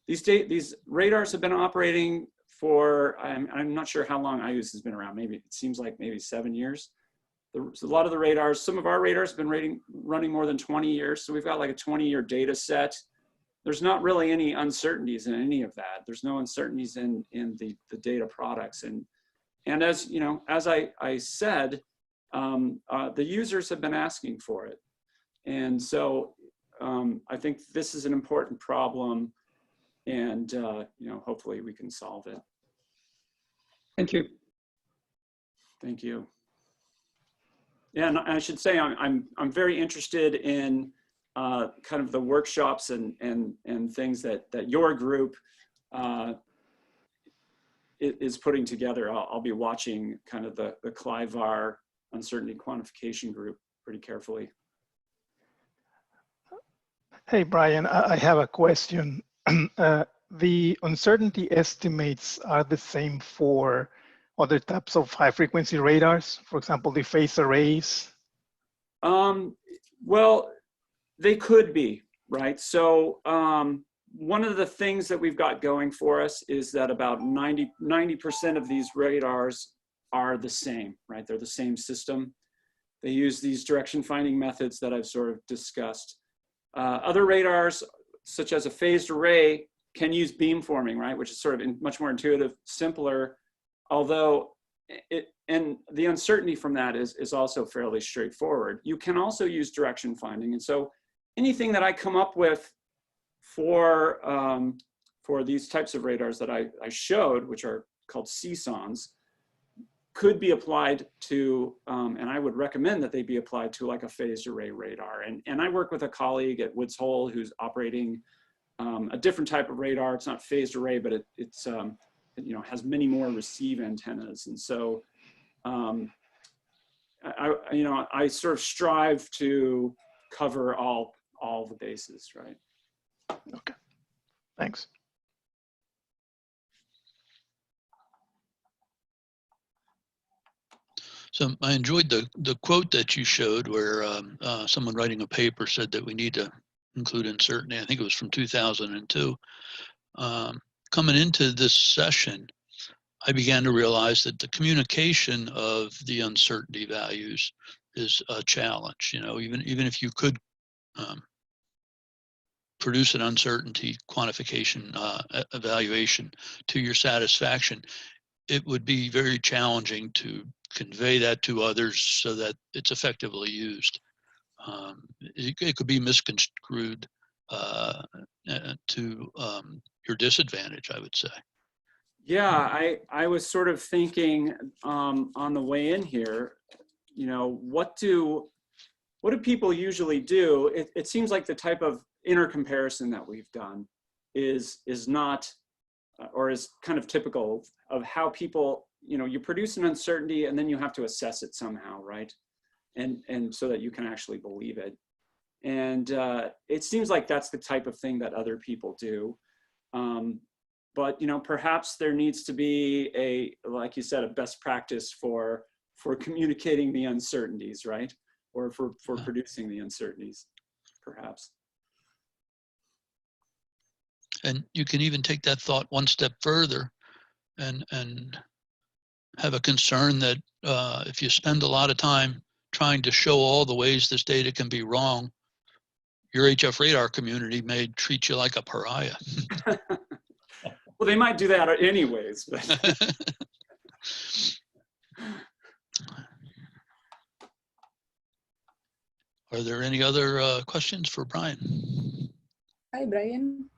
These radars have been operating for, I'm not sure how long IUS has been around. Maybe it seems like maybe 7 years. A lot of the radars, some of our radars have been running more than 20 years. So we've got like a 20-year data set. There's not really any uncertainties in any of that. There's no uncertainties in the data products. And as you know, as I said, the users have been asking for it. And so I think this is an important problem, and you know, hopefully we can solve it. Thank you. Thank you. Yeah, and I should say I'm very interested in kind of the workshops and things that your group is putting together. I'll be watching kind of the CLIVAR uncertainty quantification group pretty carefully. Hey, Brian, I have a question. The uncertainty estimates are the same for other types of high frequency radars, for example, the phase arrays? Well, they could be, right? So one of the things that we've got going for us is that about 90% of these radars are the same, right? They're the same system. They use these direction finding methods that I've sort of discussed. Other radars, such as a phased array, can use beamforming, right? Which is sort of much more intuitive, simpler, although and the uncertainty from that is also fairly straightforward. You can also use direction finding. And so anything that I come up with for these types of radars that I showed, which are called CSONs, could be applied to, and I would recommend that they be applied to like a phased array radar. And I work with a colleague at Woods Hole who's operating a different type of radar. It's not phased array, but it's you know, has many more receive antennas. And so, you know, I sort of strive to cover all the bases, right? Okay, thanks. So I enjoyed the quote that you showed where someone writing a paper said that we need to include uncertainty. I think it was from 2002. Coming into this session, I began to realize that the communication of the uncertainty values is a challenge. You know, even if you could produce an uncertainty quantification evaluation to your satisfaction, it would be very challenging to convey that to others so that it's effectively used. It could be misconstrued to your disadvantage, I would say. Yeah, I was sort of thinking on the way in here, you know, what do people usually do? It seems like the type of inner comparison that we've done is not, or is kind of typical of how people, you know, you produce an uncertainty and then you have to assess it somehow, right? And so that you can actually believe it. And it seems like that's the type of thing that other people do. But, you know, perhaps there needs to be like you said, a best practice for communicating the uncertainties, right? Or for producing the uncertainties, perhaps. And you can even take that thought one step further and have a concern that if you spend a lot of time trying to show all the ways this data can be wrong, your HF radar community may treat you like a pariah. Well, they might do that anyways. But. Are there any other questions for Brian? Hi, Brian.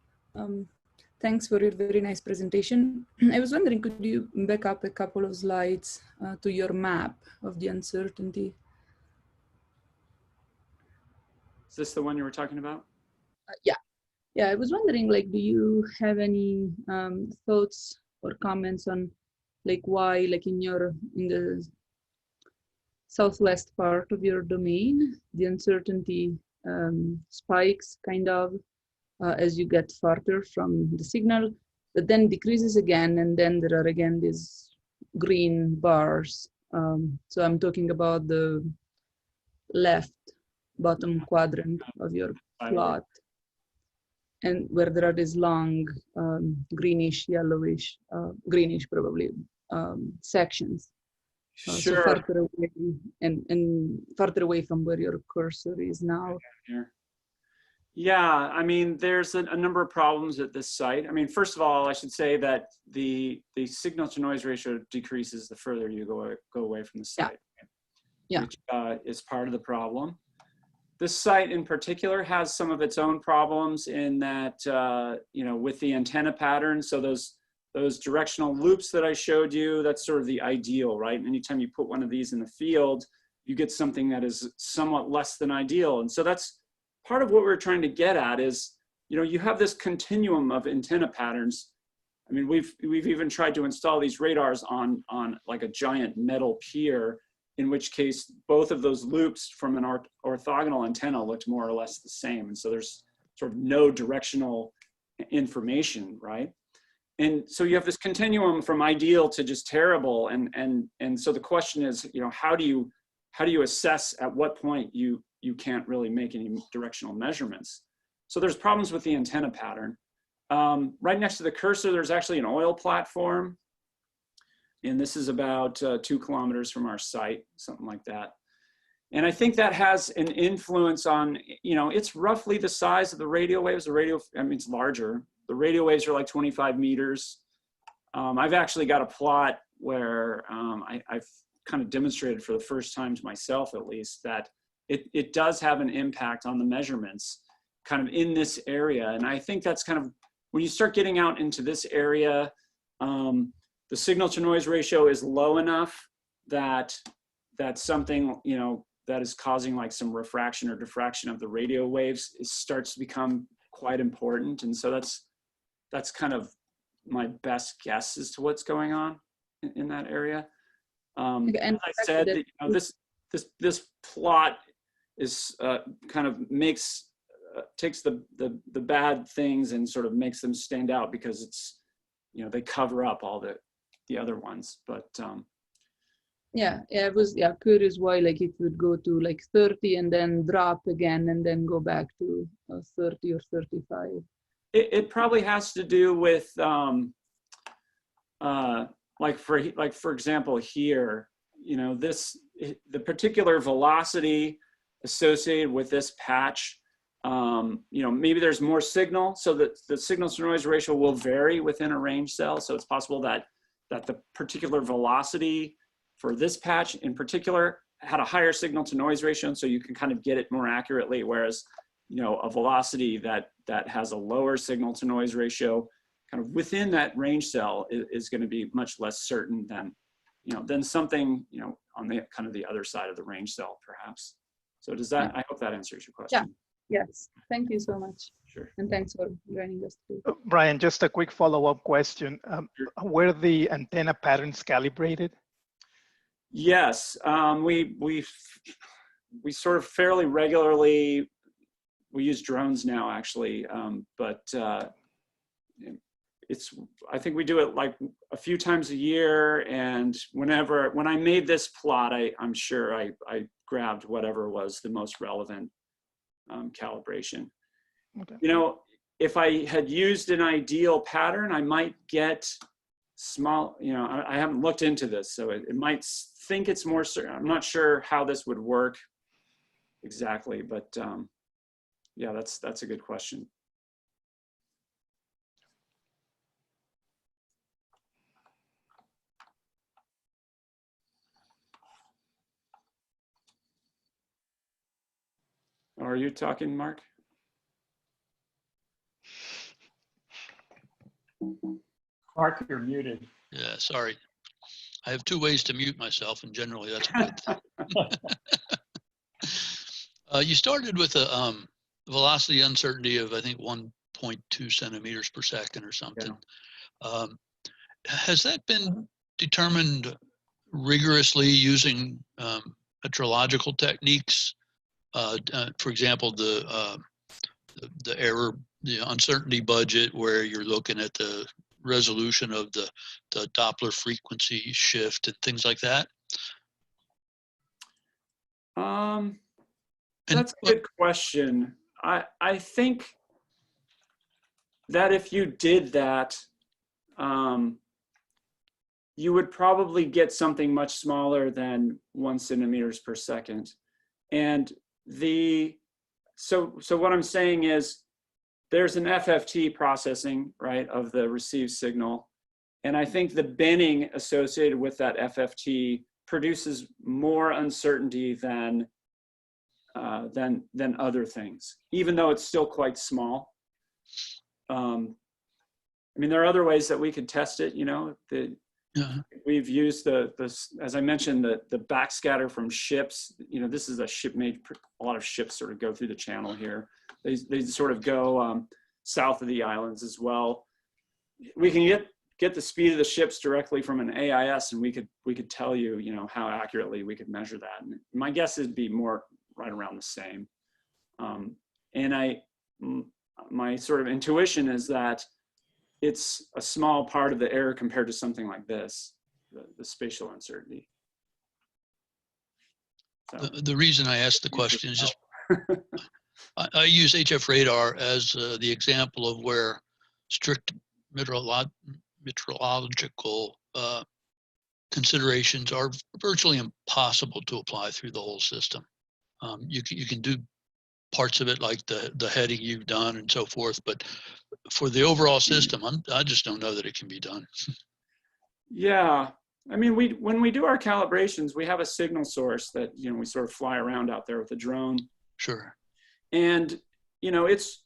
Thanks for your very nice presentation. I was wondering, could you back up a couple of slides to your map of the uncertainty? Is this the one you were talking about? Yeah, I was wondering, like, do you have any thoughts or comments on, like, why, like, in the southwest part of your domain, the uncertainty spikes kind of as you get farther from the signal, but then decreases again, and then there are again these green bars. So I'm talking about the left bottom quadrant of your plot, and where there are these long greenish, yellowish, greenish probably sections. Sure. So farther away and farther away from where your cursor is now. Here. Yeah, I mean, there's a number of problems at this site. I mean, first of all, I should say that the signal to noise ratio decreases the further you go away from the site. Yeah. Which is part of the problem. This site in particular has some of its own problems in that, you know, with the antenna pattern. So those directional loops that I showed you, that's sort of the ideal, right? Anytime you put one of these in the field, you get something that is somewhat less than ideal. And so that's part of what we're trying to get at is, you know, you have this continuum of antenna patterns. I mean, we've even tried to install these radars on like a giant metal pier, in which case both of those loops from an orthogonal antenna looked more or less the same. And so there's sort of no directional information, right? And so you have this continuum from ideal to just terrible. And so the question is, you know, how do you assess at what point you can't really make any directional measurements? So there's problems with the antenna pattern. Right next to the cursor, there's actually an oil platform. And this is about 2 kilometers from our site, something like that. And I think that has an influence on, you know, it's roughly the size of the radio waves. I mean, it's larger. The radio waves are like 25 meters. I've actually got a plot where I've kind of demonstrated for the first time to myself, at least, that it does have an impact on the measurements kind of in this area. And I think that's kind of, when you start getting out into this area, the signal to noise ratio is low enough that something, you know, that is causing like some refraction or diffraction of the radio waves starts to become quite important. And so that's kind of my best guess as to what's going on in that area. And as I said, you know, this plot is kind of takes the bad things and sort of makes them stand out because it's, you know, they cover up all the other ones. But Yeah, I was curious why, like, it would go to like 30 and then drop again and then go back to 30 or 35. It probably has to do with like for example here, you know, the particular velocity associated with this patch, you know, maybe there's more signal, so that the signal to noise ratio will vary within a range cell. So it's possible that the particular velocity for this patch in particular had a higher signal to noise ratio, so you can kind of get it more accurately, whereas, you know, a velocity that has a lower signal to noise ratio kind of within that range cell is going to be much less certain than, you know, than something, you know, on the kind of the other side of the range cell perhaps. So does that, I hope that answers your question. Yeah, yes, thank you so much. Sure. And thanks for joining us today. Brian, just a quick follow-up question. Sure. Were the antenna patterns calibrated? Yes, we sort of fairly regularly, we use drones now actually, but I think we do it like a few times a year, and when I made this plot, I'm sure I grabbed whatever was the most relevant calibration. Okay. You know, if I had used an ideal pattern, I might get small, you know, I haven't looked into this, so it might think it's more certain. I'm not sure how this would work exactly, but yeah, that's a good question. Are you talking, Mark? Mark, you're muted. Yeah, sorry. I have two ways to mute myself, and generally that's a good thing. You started with a velocity uncertainty of, I think, 1.2 centimeters per second or something. Yeah. Has that been determined rigorously using metrological techniques? For example, the error, the uncertainty budget, where you're looking at the resolution of the Doppler frequency shift and things like that? That's a good question. I think that if you did that, you would probably get something much smaller than 1 centimeters per second. And so what I'm saying is there's an FFT processing, right, of the received signal. And I think the binning associated with that FFT produces more uncertainty than other things, even though it's still quite small. I mean, there are other ways that we could test it, you know. We've used as I mentioned, the backscatter from ships. You know, this is a ship made, a lot of ships sort of go through the channel here. They sort of go south of the islands as well. We can get the speed of the ships directly from an AIS, and we could tell you, you know, how accurately we could measure that. And my guess is be more right around the same. And my sort of intuition is that it's a small part of the error compared to something like this, the spatial uncertainty. So, the reason I asked the question is just I use HF radar as the example of where strict metrological considerations are virtually impossible to apply through the whole system. You can do parts of it like the heading you've done and so forth, but for the overall system, I just don't know that it can be done. Yeah, I mean, when we do our calibrations, we have a signal source that, you know, we sort of fly around out there with a drone. Sure. And, you know, it's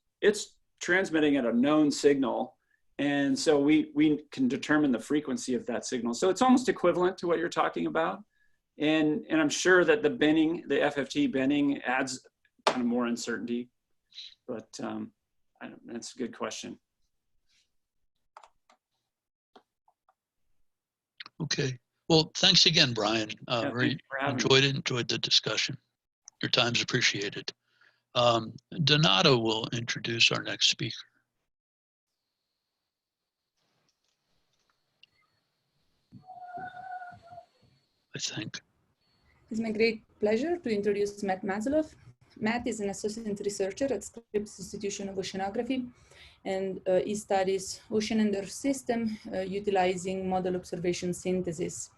transmitting at a known signal. And so we can determine the frequency of that signal. So it's almost equivalent to what you're talking about. And I'm sure that the binning, the FFT binning adds kind of more uncertainty, but that's a good question. Okay. Well, thanks again, Brian. Enjoyed the discussion. Your time's appreciated. Donato will introduce our next speaker. I think. It's my great pleasure to introduce Matt Mazalov. Matt is an associate researcher at Scripps Institution of Oceanography, and he studies ocean and earth system utilizing model observation synthesis.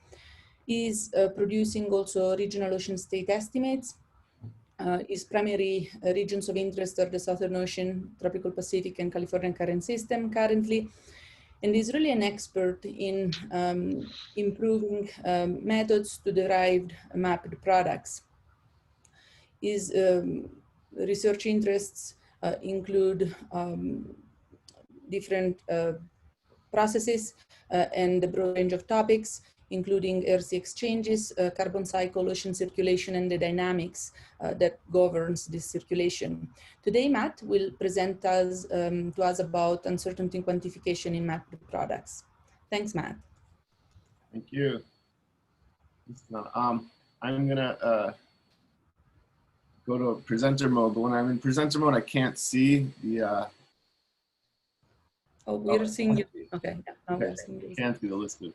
He's producing also regional ocean state estimates. His primary regions of interest are the Southern Ocean, Tropical Pacific, and Californian current system currently. And he's really an expert in improving methods to derive mapped products. His research interests include different processes and a broad range of topics, including Earth exchanges, carbon cycle, ocean circulation, and the dynamics that governs this circulation. Today, Matt will present to us about uncertainty quantification in mapped products. Thanks, Matt. Thank you. I'm gonna go to presenter mode, but when I'm in presenter mode, I can't see the. Oh, we're seeing you. Okay, yeah, now we're seeing you. Can't see the list of.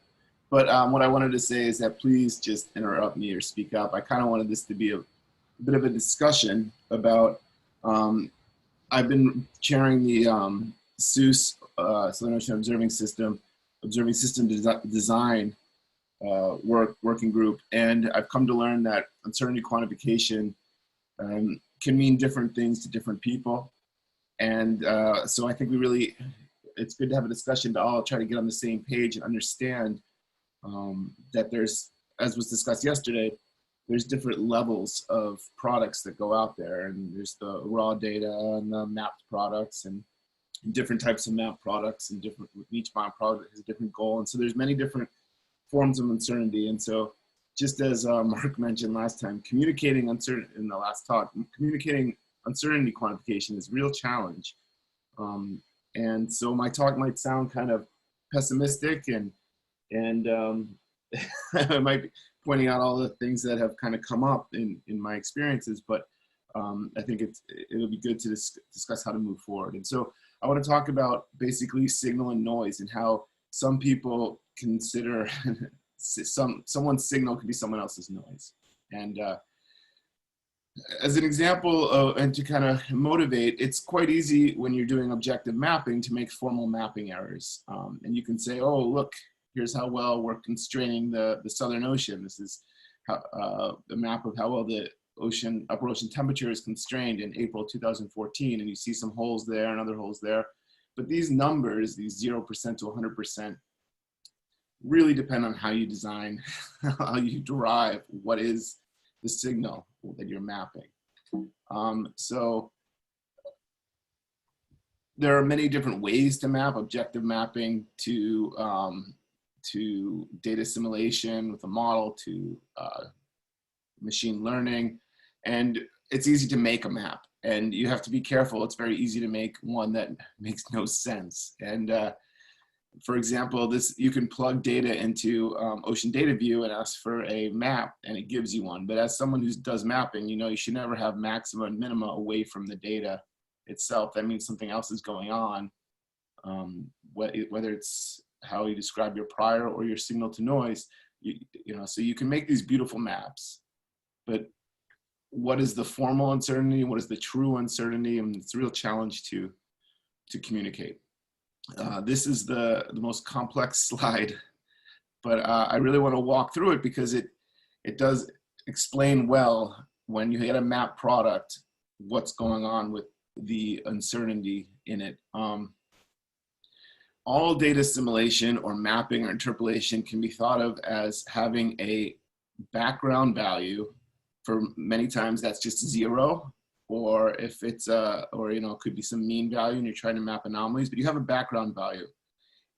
But what I wanted to say is that please just interrupt me or speak up. I kind of wanted this to be a bit of a discussion about. I've been chairing the SEUS Southern Ocean Observing System Design working group, and I've come to learn that uncertainty quantification can mean different things to different people, and so I think it's good to have a discussion to all try to get on the same page and understand that there's, as was discussed yesterday, there's different levels of products that go out there, and there's the raw data and the mapped products and different types of mapped products, and each mapped product has a different goal, and so there's many different forms of uncertainty. And so just as Mark mentioned last time, communicating uncertainty in the last talk, communicating uncertainty quantification is a real challenge. And so my talk might sound kind of pessimistic and I might be pointing out all the things that have kind of come up in my experiences, but I think it'll be good to discuss how to move forward. And so I want to talk about basically signal and noise, and how some people consider someone's signal could be someone else's noise. And as an example, and to kind of motivate, it's quite easy when you're doing objective mapping to make formal mapping errors. And you can say, oh, look, here's how well we're constraining the Southern Ocean. This is how, the map of how well the upper ocean temperature is constrained in April 2014. And you see some holes there and other holes there. But these numbers, these 0% to 100%, really depend on how you design, how you derive what is the signal that you're mapping. So there are many different ways to map: objective mapping to data assimilation with a model, to machine learning. And it's easy to make a map, and you have to be careful. It's very easy to make one that makes no sense. And for example, you can plug data into Ocean Data View and ask for a map, and it gives you one. But as someone who does mapping, you know you should never have maxima and minima away from the data itself. That means something else is going on, whether it's how you describe your prior or your signal to noise. You know, so you can make these beautiful maps, but what is the formal uncertainty? What is the true uncertainty? And it's a real challenge to communicate. This is the most complex slide, but I really want to walk through it because it does explain well, when you get a map product, what's going on with the uncertainty in it. All data assimilation or mapping or interpolation can be thought of as having a background value. For many times that's just 0. Or if it's or you know, it could be some mean value and you're trying to map anomalies, but you have a background value.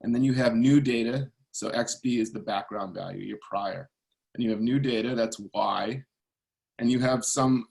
And then you have new data. So XB is the background value, your prior. And you have new data, that's Y. And you have some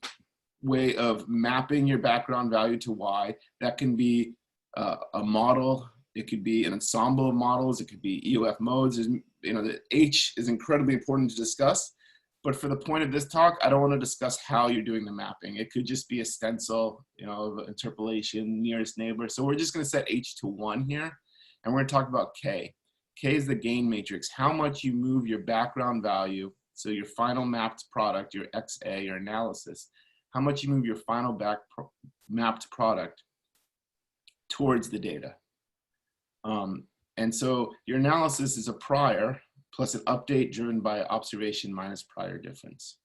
way of mapping your background value to Y. That can be a model. It could be an ensemble of models. It could be EOF modes. You know, the H is incredibly important to discuss. But for the point of this talk, I don't want to discuss how you're doing the mapping. It could just be a stencil, you know, of interpolation, nearest neighbor. So we're just going to set H to 1 here. And we're going to talk about K. K is the gain matrix, how much you move your background value So your final mapped product, your XA, your analysis, how much you move your final mapped product towards the data. And so your analysis is a prior plus an update driven by observation minus prior difference.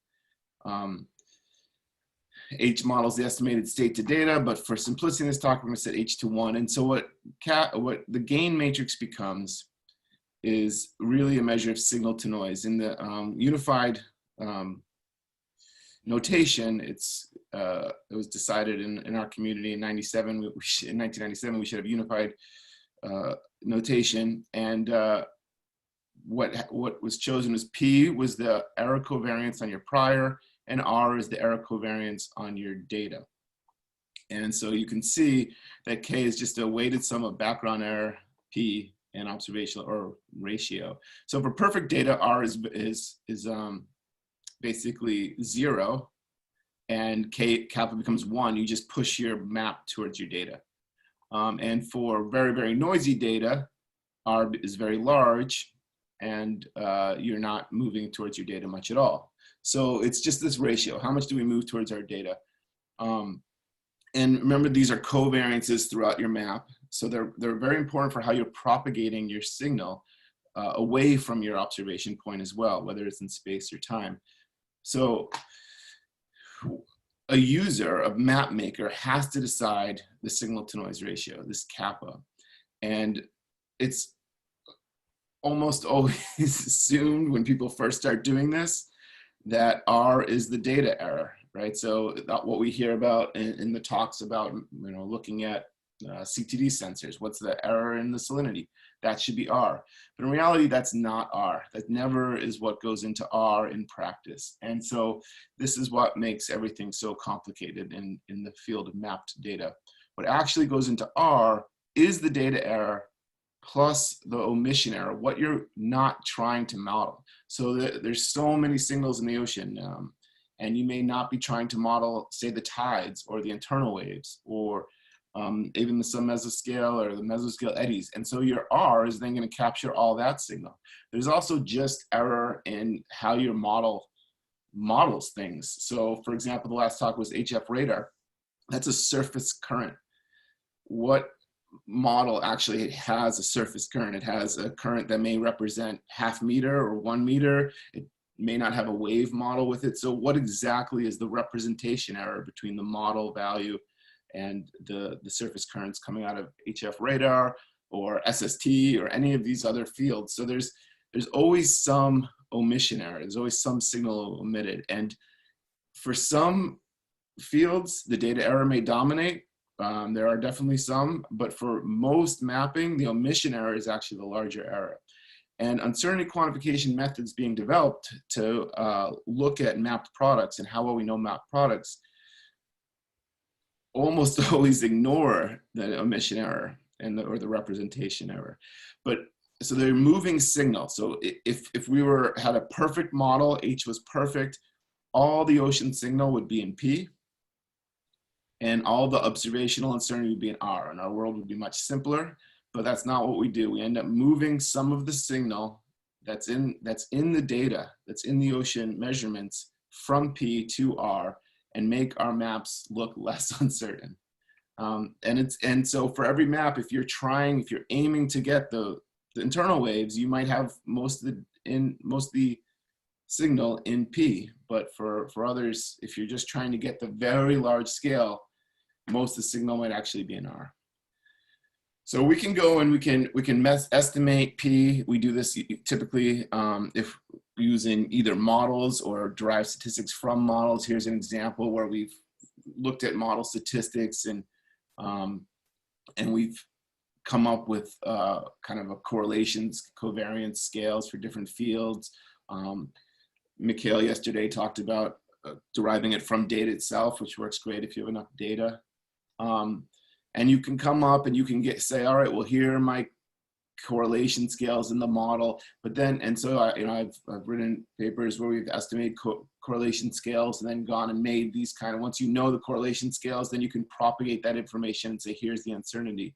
H models the estimated state to data, but for simplicity in this talk, we're going to set H to 1. And so what the gain matrix becomes is really a measure of signal to noise. In the unified notation, it was decided in our community in 1997 we should have unified notation, and what was chosen was P was the error covariance on your prior, and R is the error covariance on your data. And so you can see that K is just a weighted sum of background error, P, and observational or ratio. So for perfect data, R is basically 0, and kappa becomes 1. You just push your map towards your data. And for very, very noisy data, R is very large, and you're not moving towards your data much at all. So it's just this ratio. How much do we move towards our data? And remember, these are covariances throughout your map. So they're very important for how you're propagating your signal away from your observation point as well, whether it's in space or time. So a user, a map maker, has to decide the signal to noise ratio, this kappa. And it's almost always assumed when people first start doing this that R is the data error, right? So what we hear about in the talks about, looking at CTD sensors, what's the error in the salinity? That should be R. But in reality, that's not R. That never is what goes into R in practice. And so this is what makes everything so complicated in the field of mapped data. What actually goes into R is the data error plus the omission error, what you're not trying to model. So there's so many signals in the ocean, and you may not be trying to model, say, the tides or the internal waves, or even the submesoscale or the mesoscale eddies. And so your R is then going to capture all that signal. There's also just error in how your model models things. So for example, the last talk was HF radar. That's a surface current. What model actually has a surface current? It has a current that may represent 0.5 meter or 1 meter. It may not have a wave model with it. So what exactly is the representation error between the model value and the surface currents coming out of HF radar or SST or any of these other fields? So there's always some omission error. There's always some signal omitted. And for some fields, the data error may dominate. There are definitely some, but for most mapping, the omission error is actually the larger error. And uncertainty quantification methods being developed to look at mapped products and how well we know mapped products almost always ignore the omission error and or the representation error. But so they're moving signal. So if we had a perfect model, H was perfect, all the ocean signal would be in P, and all the observational uncertainty would be in R, and our world would be much simpler. But that's not what we do. We end up moving some of the signal that's in the data, that's in the ocean measurements from P to R, and make our maps look less uncertain. And so for every map, if you're aiming to get the internal waves, you might have most of the signal in P. But for others, if you're just trying to get the very large scale, most of the signal might actually be in R. So we can go and we can estimate P. We do this typically if using either models or derived statistics from models. Here's an example where we've looked at model statistics and we've come up with kind of a correlations, covariance scales for different fields. Mikael yesterday talked about deriving it from data itself, which works great if you have enough data. And you can come up and you can say, all right, well, here are my correlation scales in the model. But then, and so I've written papers where we've estimated correlation scales and then gone and made these kind of, once you know the correlation scales, then you can propagate that information and say, here's the uncertainty.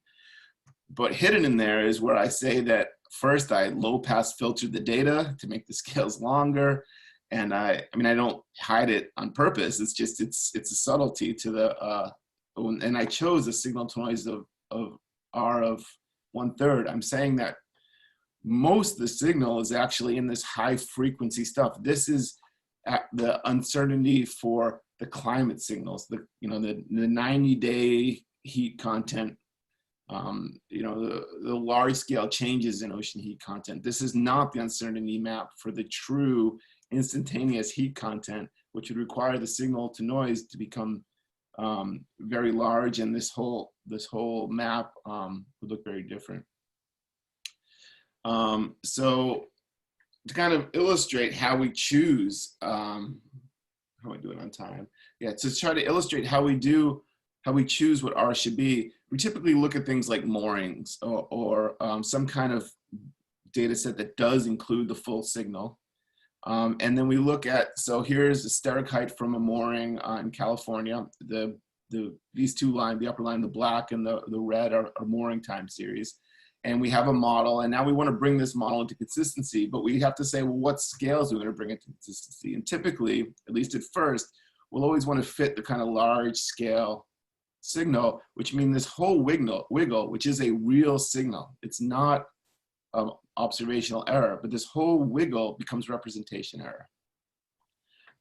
But hidden in there is where I say that first I low pass filtered the data to make the scales longer. And I mean, I don't hide it on purpose. It's just, it's a subtlety to the, and I chose a signal to noise of R of 1/3. I'm saying that most of the signal is actually in this high frequency stuff. This is the uncertainty for the climate signals, the 90-day heat content, the large scale changes in ocean heat content. This is not the uncertainty map for the true instantaneous heat content, which would require the signal to noise to become very large, and this whole map would look very different. So to kind of illustrate how we choose, how do I do it on time? Yeah, to try to illustrate how we choose what R should be, we typically look at things like moorings or some kind of data set that does include the full signal. And then we look at, so here's the steric height from a mooring in California. These two lines, the upper line, the black and the red are mooring time series. And we have a model, and now we want to bring this model into consistency, but we have to say, well, what scales are we going to bring into consistency? And typically, at least at first, we'll always want to fit the kind of large scale signal, which means this whole wiggle, which is a real signal. It's not observational error, but this whole wiggle becomes representation error.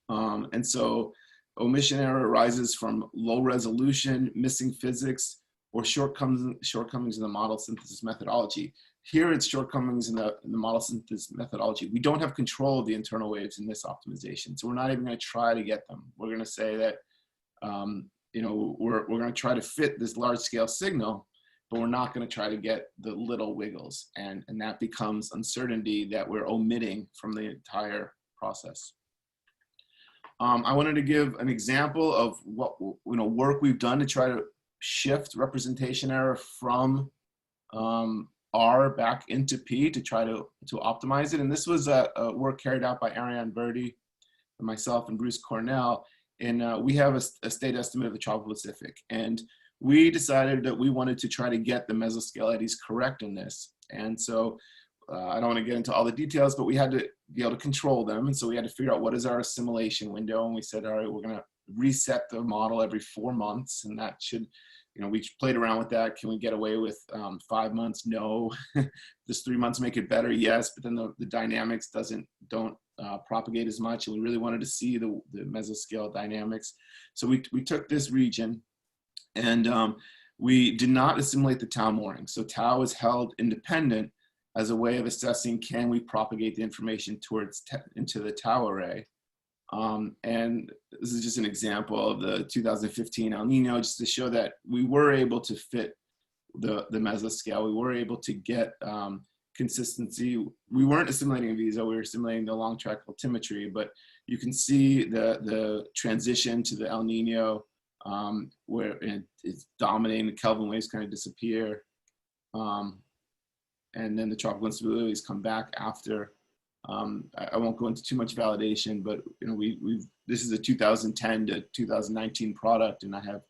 And so omission error arises from low resolution, missing physics, or shortcomings in the model synthesis methodology. Here it's shortcomings in the model synthesis methodology. We don't have control of the internal waves in this optimization, so we're not even going to try to get them. We're going to say that we're going to try to fit this large scale signal, but we're not going to try to get the little wiggles, and that becomes uncertainty that we're omitting from the entire process. I wanted to give an example of what work we've done to try to shift representation error from R back into P to try to optimize it. And this was a work carried out by Ariane Verdi and myself and Bruce Cornell. And we have a state estimate of the tropical Pacific. And we decided that we wanted to try to get the mesoscale eddies correct in this. And so I don't want to get into all the details, but we had to be able to control them. And so we had to figure out what is our assimilation window. And we said, all right, we're going to reset the model every 4 months. And that should, we played around with that. Can we get away with 5 months? No. Does 3 months make it better? Yes. But then the dynamics don't propagate as much. And we really wanted to see the mesoscale dynamics. So we took this region and we did not assimilate the tau mooring. So tau is held independent as a way of assessing, can we propagate the information into the tau array? And this is just an example of the 2015 El Nino, just to show that we were able to fit the mesoscale. We were able to get consistency. We weren't assimilating VISO, we were assimilating the long track altimetry, but you can see the transition to the El Nino where it's dominating, the Kelvin waves kind of disappear. And then the tropical instabilities come back after. I won't go into too much validation, but this is a 2010 to 2019 product, and I have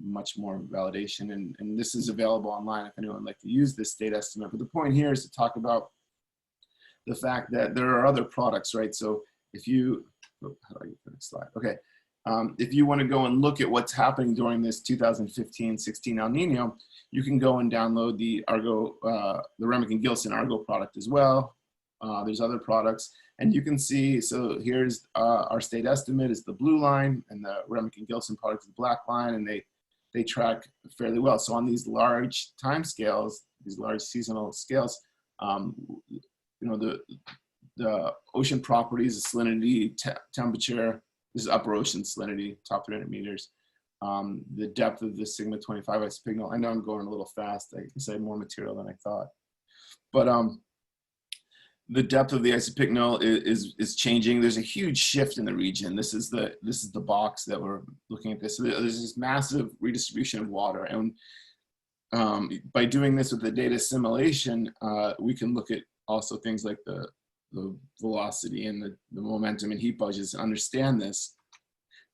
much more validation, and this is available online if anyone would like to use this state estimate. But the point here is to talk about the fact that there are other products, right? So if you, how do I get the next slide? Okay. If you want to go and look at what's happening during this 2015-16 El Nino, you can go and download the Argo, the Remick and Gilson Argo product as well. There's other products, and you can see, so here's our state estimate is the blue line, and the Remick and Gilson product is the black line, and they track fairly well. So on these large time scales, these large seasonal scales, the ocean properties, the salinity, temperature, this is upper ocean salinity, top 300 meters. The depth of the sigma 25 isopignal. I know I'm going a little fast. I guess I had more material than I thought. But the depth of the isopignal is changing. There's a huge shift in the region. This is the box that we're looking at this. So there's this massive redistribution of water. And by doing this with the data assimilation, we can look at also things like the velocity and the momentum and heat budgets and understand this.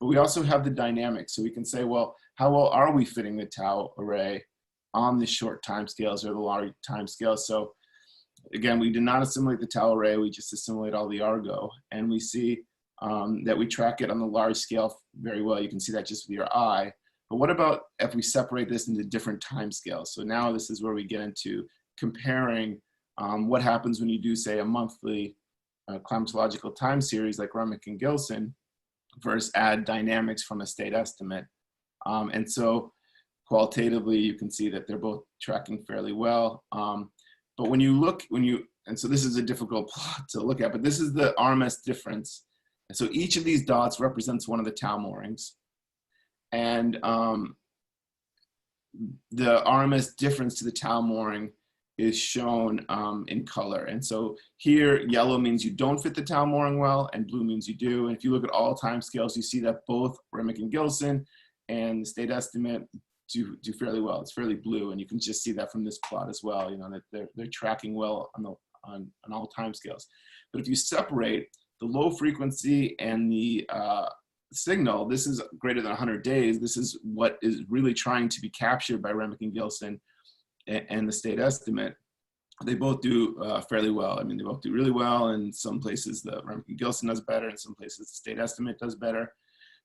But we also have the dynamics. So we can say, well, how well are we fitting the tau array on the short time scales or the large time scales? So again, we did not assimilate the tau array, we just assimilate all the Argo, and we see that we track it on the large scale very well. You can see that just with your eye. But what about if we separate this into different time scales? So now this is where we get into comparing what happens when you do, say, a monthly climatological time series like Remick and Gilson versus add dynamics from a state estimate. And so qualitatively, you can see that they're both tracking fairly well. But when you look, and so this is a difficult plot to look at, but this is the RMS difference. And so each of these dots represents one of the tau moorings. And the RMS difference to the tau mooring is shown in color. And so here, yellow means you don't fit the tau mooring well, and blue means you do. And if you look at all time scales, you see that both Remick and Gilson and the state estimate do fairly well. It's fairly blue, and you can just see that from this plot as well, you know, that they're tracking well on all time scales. But if you separate the low frequency and the signal, this is greater than 100 days. This is what is really trying to be captured by Remick and Gilson and the state estimate. They both do fairly well. I mean, they both do really well. In some places, the Remick and Gilson does better. In some places, the state estimate does better.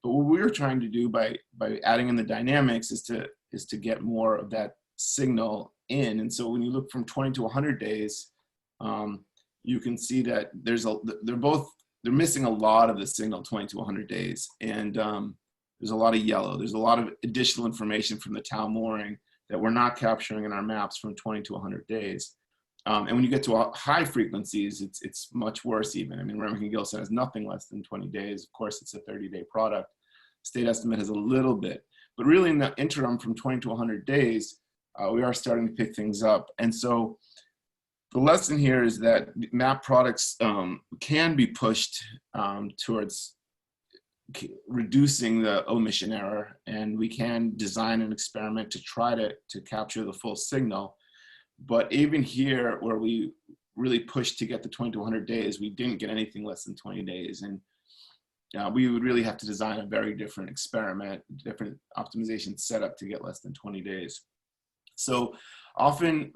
But what we're trying to do by adding in the dynamics is to get more of that signal in. And so when you look from 20 to 100 days, you can see that they're missing a lot of the signal 20 to 100 days. And there's a lot of yellow. There's a lot of additional information from the tau mooring that we're not capturing in our maps from 20 to 100 days. And when you get to high frequencies, it's much worse even. I mean, Remick and Gilson has nothing less than 20 days. Of course, it's a 30-day product. State estimate has a little bit. But really in the interim from 20 to 100 days, we are starting to pick things up. And so the lesson here is that map products can be pushed towards reducing the omission error, and we can design an experiment to try to capture the full signal. But even here, where we really pushed to get the 20 to 100 days, we didn't get anything less than 20 days. And we would really have to design a very different experiment, different optimization setup to get less than 20 days. So often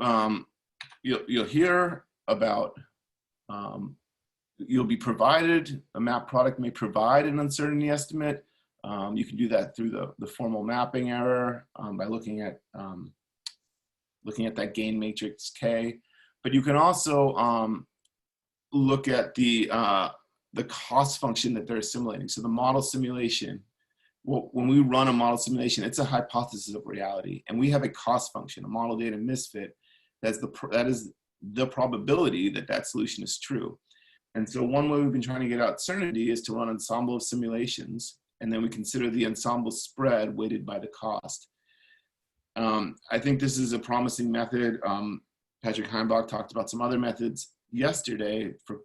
you'll hear about, you'll be provided, a map product may provide an uncertainty estimate. You can do that through the formal mapping error by looking at that gain matrix K. But you can also look at the cost function that they're assimilating. So the model simulation, when we run a model simulation, it's a hypothesis of reality. And we have a cost function, a model data misfit, that is the probability that that solution is true. And so one way we've been trying to get out certainty is to run an ensemble of simulations, and then we consider the ensemble spread weighted by the cost. I think this is a promising method. Patrick Heimbach talked about some other methods yesterday for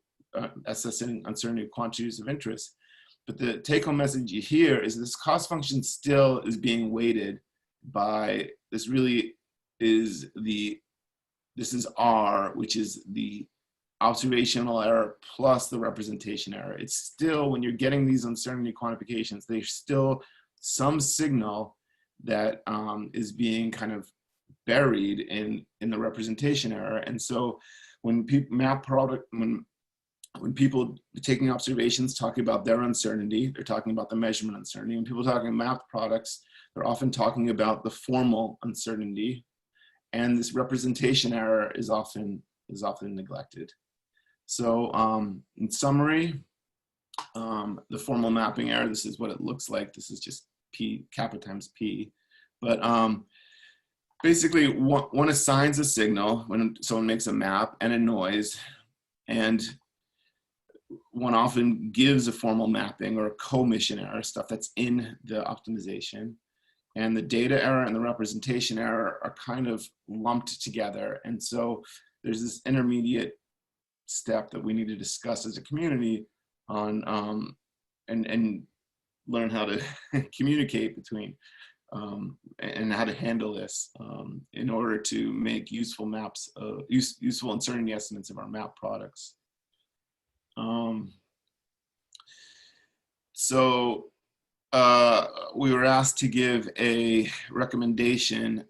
assessing uncertainty of quantities of interest. But the take-home message here is this cost function still is being weighted by, this is R, which is the observational error plus the representation error. It's still, when you're getting these uncertainty quantifications, there's still some signal that is being kind of buried in the representation error. And so when when people taking observations talking about their uncertainty, they're talking about the measurement uncertainty. When people talking mapped products, they're often talking about the formal uncertainty, and this representation error is often neglected. So in summary, the formal mapping error, this is what it looks like. This is just P, kappa times P. But basically, one assigns a signal when someone makes a map and a noise, and one often gives a formal mapping or a commission error, stuff that's in the optimization. And the data error and the representation error are kind of lumped together. And so there's this intermediate step that we need to discuss as a community on and learn how to communicate between and how to handle this in order to make useful maps, useful uncertainty estimates of our map products. So we were asked to give a recommendation.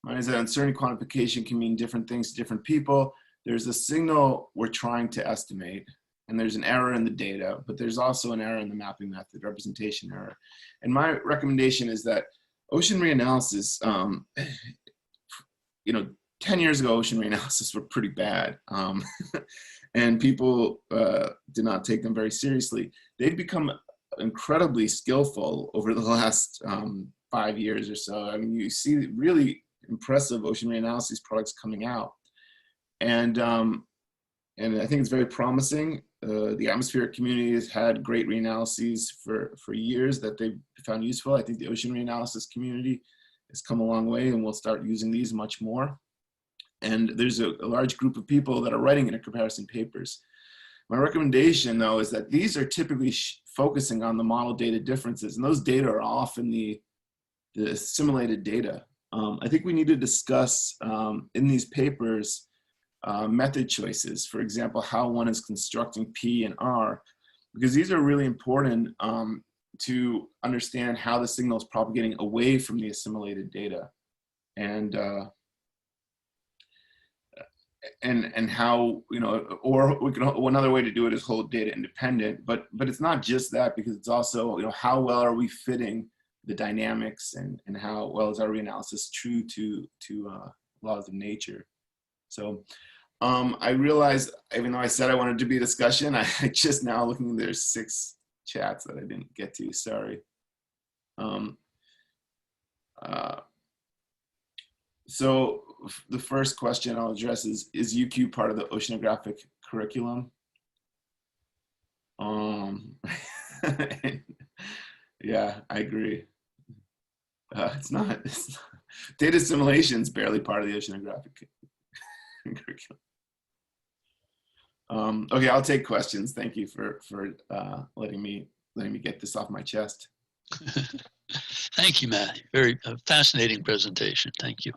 Mine is that uncertainty quantification can mean different things to different people. There's a signal we're trying to estimate, and there's an error in the data, but there's also an error in the mapping method, representation error. And my recommendation is that ocean reanalysis, 10 years ago, ocean reanalysis were pretty bad. And people did not take them very seriously. They've become incredibly skillful over the last 5 years or so. I mean, you see really impressive ocean reanalysis products coming out. And I think it's very promising. The atmospheric community has had great reanalyses for years that they've found useful. I think the ocean reanalysis community has come a long way, and we'll start using these much more. And there's a large group of people that are writing intercomparison papers. My recommendation, though, is that these are typically focusing on the model data differences, and those data are often the assimilated data. I think we need to discuss in these papers method choices, for example, how one is constructing P and R, because these are really important to understand how the signal is propagating away from the assimilated data, and how, or we can, another way to do it is hold data independent, but it's not just that, because it's also, how well are we fitting the dynamics, and how well is our reanalysis true to laws of nature. So I realized, even though I said I wanted to be a discussion, I just now looking, there's 6 chats that I didn't get to, sorry. So the first question I'll address is UQ part of the oceanographic curriculum? Yeah, I agree. It's not. Data assimilation is barely part of the oceanographic curriculum. Okay, I'll take questions. Thank you for letting me get this off my chest. Thank you, Matt. Very fascinating presentation. Thank you.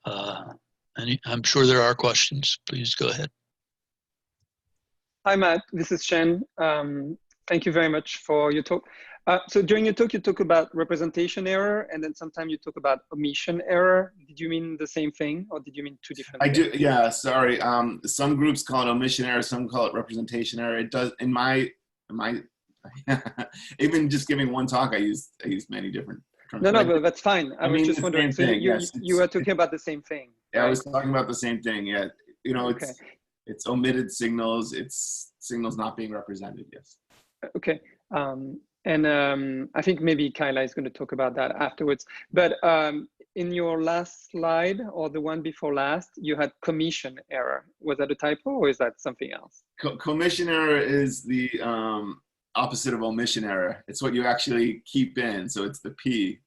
And I'm sure there are questions. Please go ahead. Hi, Matt. This is Shen. Thank you very much for your talk. So during your talk, you talk about representation error, and then sometimes you talk about omission error. Did you mean the same thing, or did you mean 2 different things? I do, yeah, sorry. Some groups call it omission error, some call it representation error. It does, in my even just giving one talk, I used many different terms. No, but that's fine. I was just wondering, so you were talking about the same thing. Yeah, right? I was talking about the same thing, yeah. Okay. It's omitted signals, it's signals not being represented, yes. Okay. I think maybe Kyla is going to talk about that afterwards. But in your last slide, or the one before last, you had commission error. Was that a typo, or is that something else? Commission error is the opposite of omission error. It's what you actually keep in, so it's the P.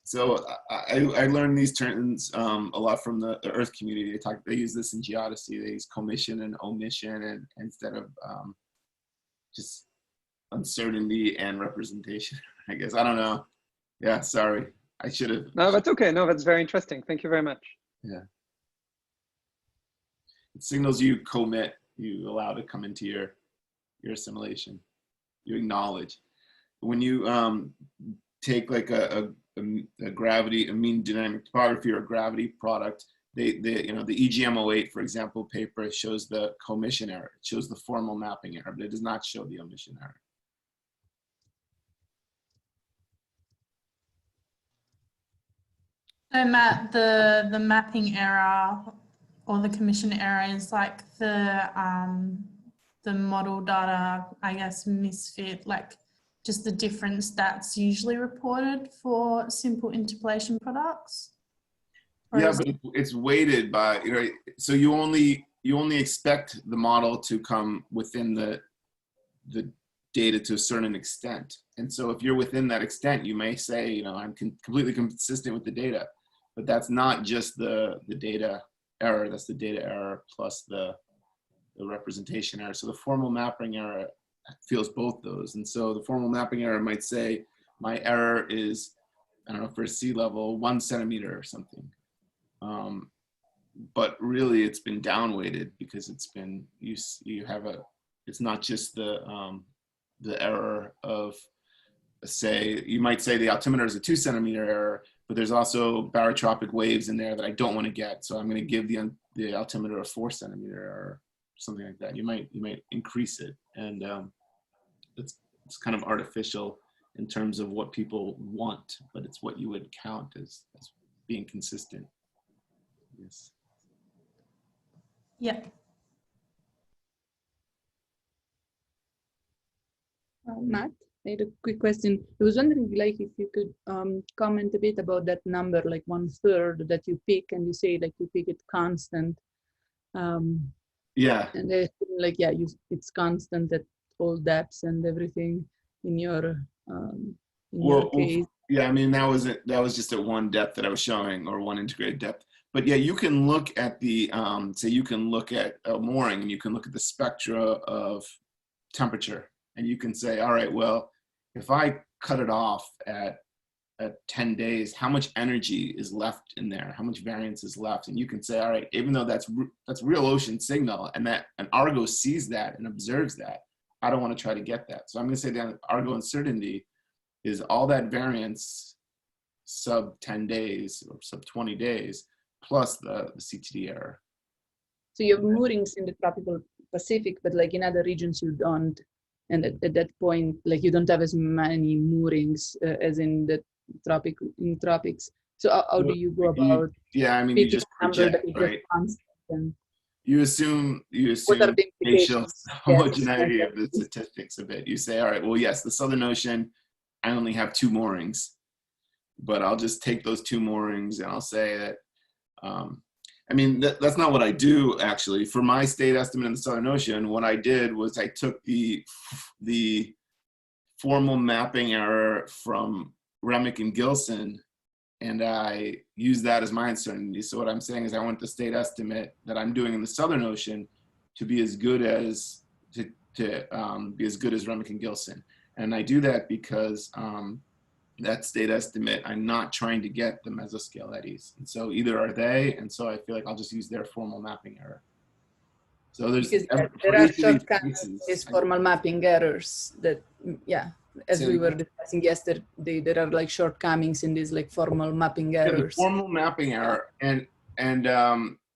So I learned these terms a lot from the Earth community. They use this in geodesy. They use commission and omission, and instead of just uncertainty and representation, I guess. I don't know. Yeah, sorry. I should have. No, that's okay. No, that's very interesting. Thank you very much. Yeah. It signals you commit, you allow to come into your assimilation. You acknowledge. When you take like a gravity, a mean dynamic topography or a gravity product, the EGM08, for example, paper shows the commission error. It shows the formal mapping error, but it does not show the omission error. So Matt, the mapping error or the commission error is like the model data, I guess, misfit, like just the difference that's usually reported for simple interpolation products? Or yeah, but it's weighted by, so you only expect the model to come within the data to a certain extent. And so if you're within that extent, you may say, I'm completely consistent with the data, but that's not just the data error, that's the data error plus the representation error. So the formal mapping error feels both those. And so the formal mapping error might say, my error is, I don't know, for sea level, 1 centimeter or something. But really it's been downweighted because it's been, it's not just the error of, say, you might say the altimeter is a 2 centimeter error, but there's also barotropic waves in there that I don't want to get. So I'm going to give the altimeter a 4 centimeter or something like that. You might increase it, and it's kind of artificial in terms of what people want, but it's what you would count as being consistent. Yes. Yeah. Matt, I had a quick question. I was wondering, like, if you could comment a bit about that number, like 1/3 that you pick, and you say like you pick it constant. Yeah. And I feel like, yeah, it's constant at all depths and everything in your case. Yeah, I mean, that was just at one depth that I was showing, or one integrated depth. But yeah, you can look at the say you can look at a mooring, and you can look at the spectra of temperature, and you can say, all right, well, if I cut it off at 10 days, how much energy is left in there? How much variance is left? And you can say, all right, even though that's real ocean signal, and Argo sees that and observes that, I don't want to try to get that. So I'm going to say that Argo uncertainty is all that variance sub 10 days or sub 20 days plus the CTD error. So you have moorings in the tropical Pacific, but like in other regions you don't. And at that point, like you don't have as many moorings as in the tropics. So how do you go about? Yeah, I mean, you just project, right? You assume spatial homogeneity of the statistics a bit. You say, all right, well, yes, the Southern Ocean, I only have 2 moorings, but I'll just take those 2 moorings and I'll say that, I mean, that's not what I do, actually. For my state estimate in the Southern Ocean, what I did was I took the formal mapping error from Remick and Gilson, and I used that as my uncertainty. So what I'm saying is I want the state estimate that I'm doing in the Southern Ocean to be as good as Remick and Gilson. And I do that because that state estimate, I'm not trying to get the mesoscale eddies. And so either are they, and so I feel like I'll just use their formal mapping error. So there's there are shortcuts with formal mapping errors that, yeah, as we were discussing yesterday, there are like shortcomings in these like formal mapping errors. The formal mapping error, and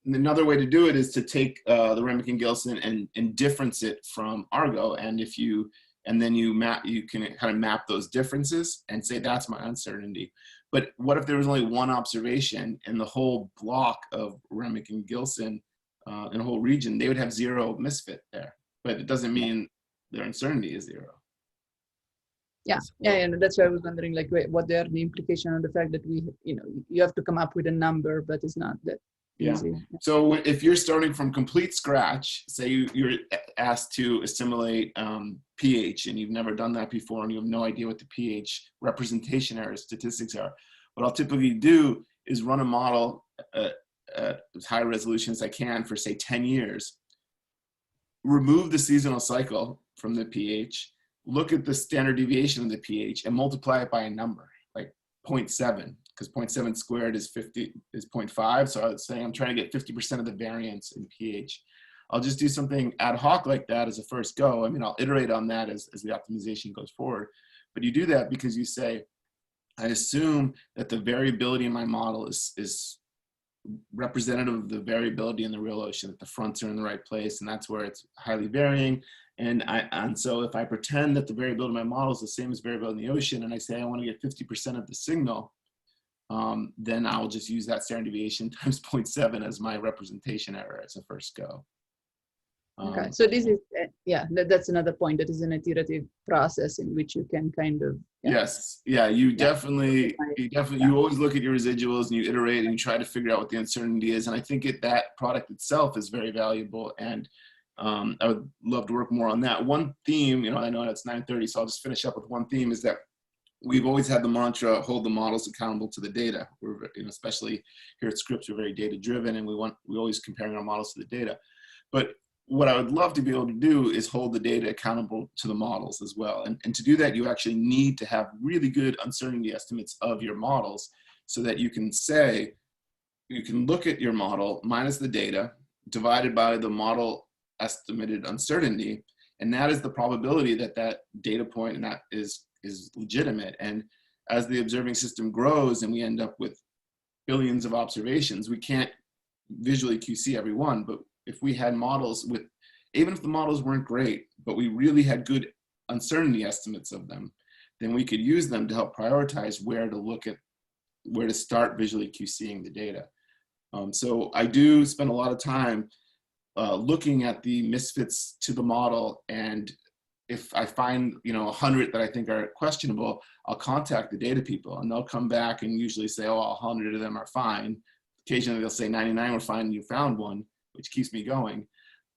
another way to do it is to take the Remick and Gilson and difference it from Argo, and then you can kind of map those differences and say that's my uncertainty. But what if there was only one observation in the whole block of Remick and Gilson in the whole region? They would have 0 misfit there, but it doesn't mean their uncertainty is 0. Yeah, and that's why I was wondering, like, what are the implications of the fact that you have to come up with a number, but it's not that easy. So if you're starting from complete scratch, say you're asked to assimilate pH, and you've never done that before, and you have no idea what the pH representation error statistics are, what I'll typically do is run a model at as high resolution as I can for, say, 10 years, remove the seasonal cycle from the pH, look at the standard deviation of the pH, and multiply it by a number, like 0.7, because 0.7 squared is 0.5. So I would say I'm trying to get 50% of the variance in pH. I'll just do something ad hoc like that as a first go. I mean, I'll iterate on that as the optimization goes forward. But you do that because you say, I assume that the variability in my model is representative of the variability in the real ocean, that the fronts are in the right place, and that's where it's highly varying. And so if I pretend that the variability of my model is the same as variability in the ocean, and I say I want to get 50% of the signal, then I'll just use that standard deviation times 0.7 as my representation error as a first go. Okay, so this is, that's another point. That is an iterative process in which you can kind of. Yes, you definitely you always look at your residuals and you iterate and you try to figure out what the uncertainty is. And I think that product itself is very valuable. And I would love to work more on that. One theme, I know it's 9:30, so I'll just finish up with one theme, is that we've always had the mantra, hold the models accountable to the data. We're, especially here at Scripps, we're very data driven, and we're always comparing our models to the data. But what I would love to be able to do is hold the data accountable to the models as well. And to do that, you actually need to have really good uncertainty estimates of your models, so that you can say, you can look at your model minus the data divided by the model estimated uncertainty, and that is the probability that that data point and that is legitimate. And as the observing system grows and we end up with billions of observations, we can't visually QC every one. But if we had models with, even if the models weren't great, but we really had good uncertainty estimates of them, then we could use them to help prioritize where to look at, where to start visually QCing the data. So I do spend a lot of time looking at the misfits to the model, and if I find 100 that I think are questionable, I'll contact the data people, and they'll come back and usually say, oh, 100 of them are fine. Occasionally they'll say 99 were fine and you found one, which keeps me going.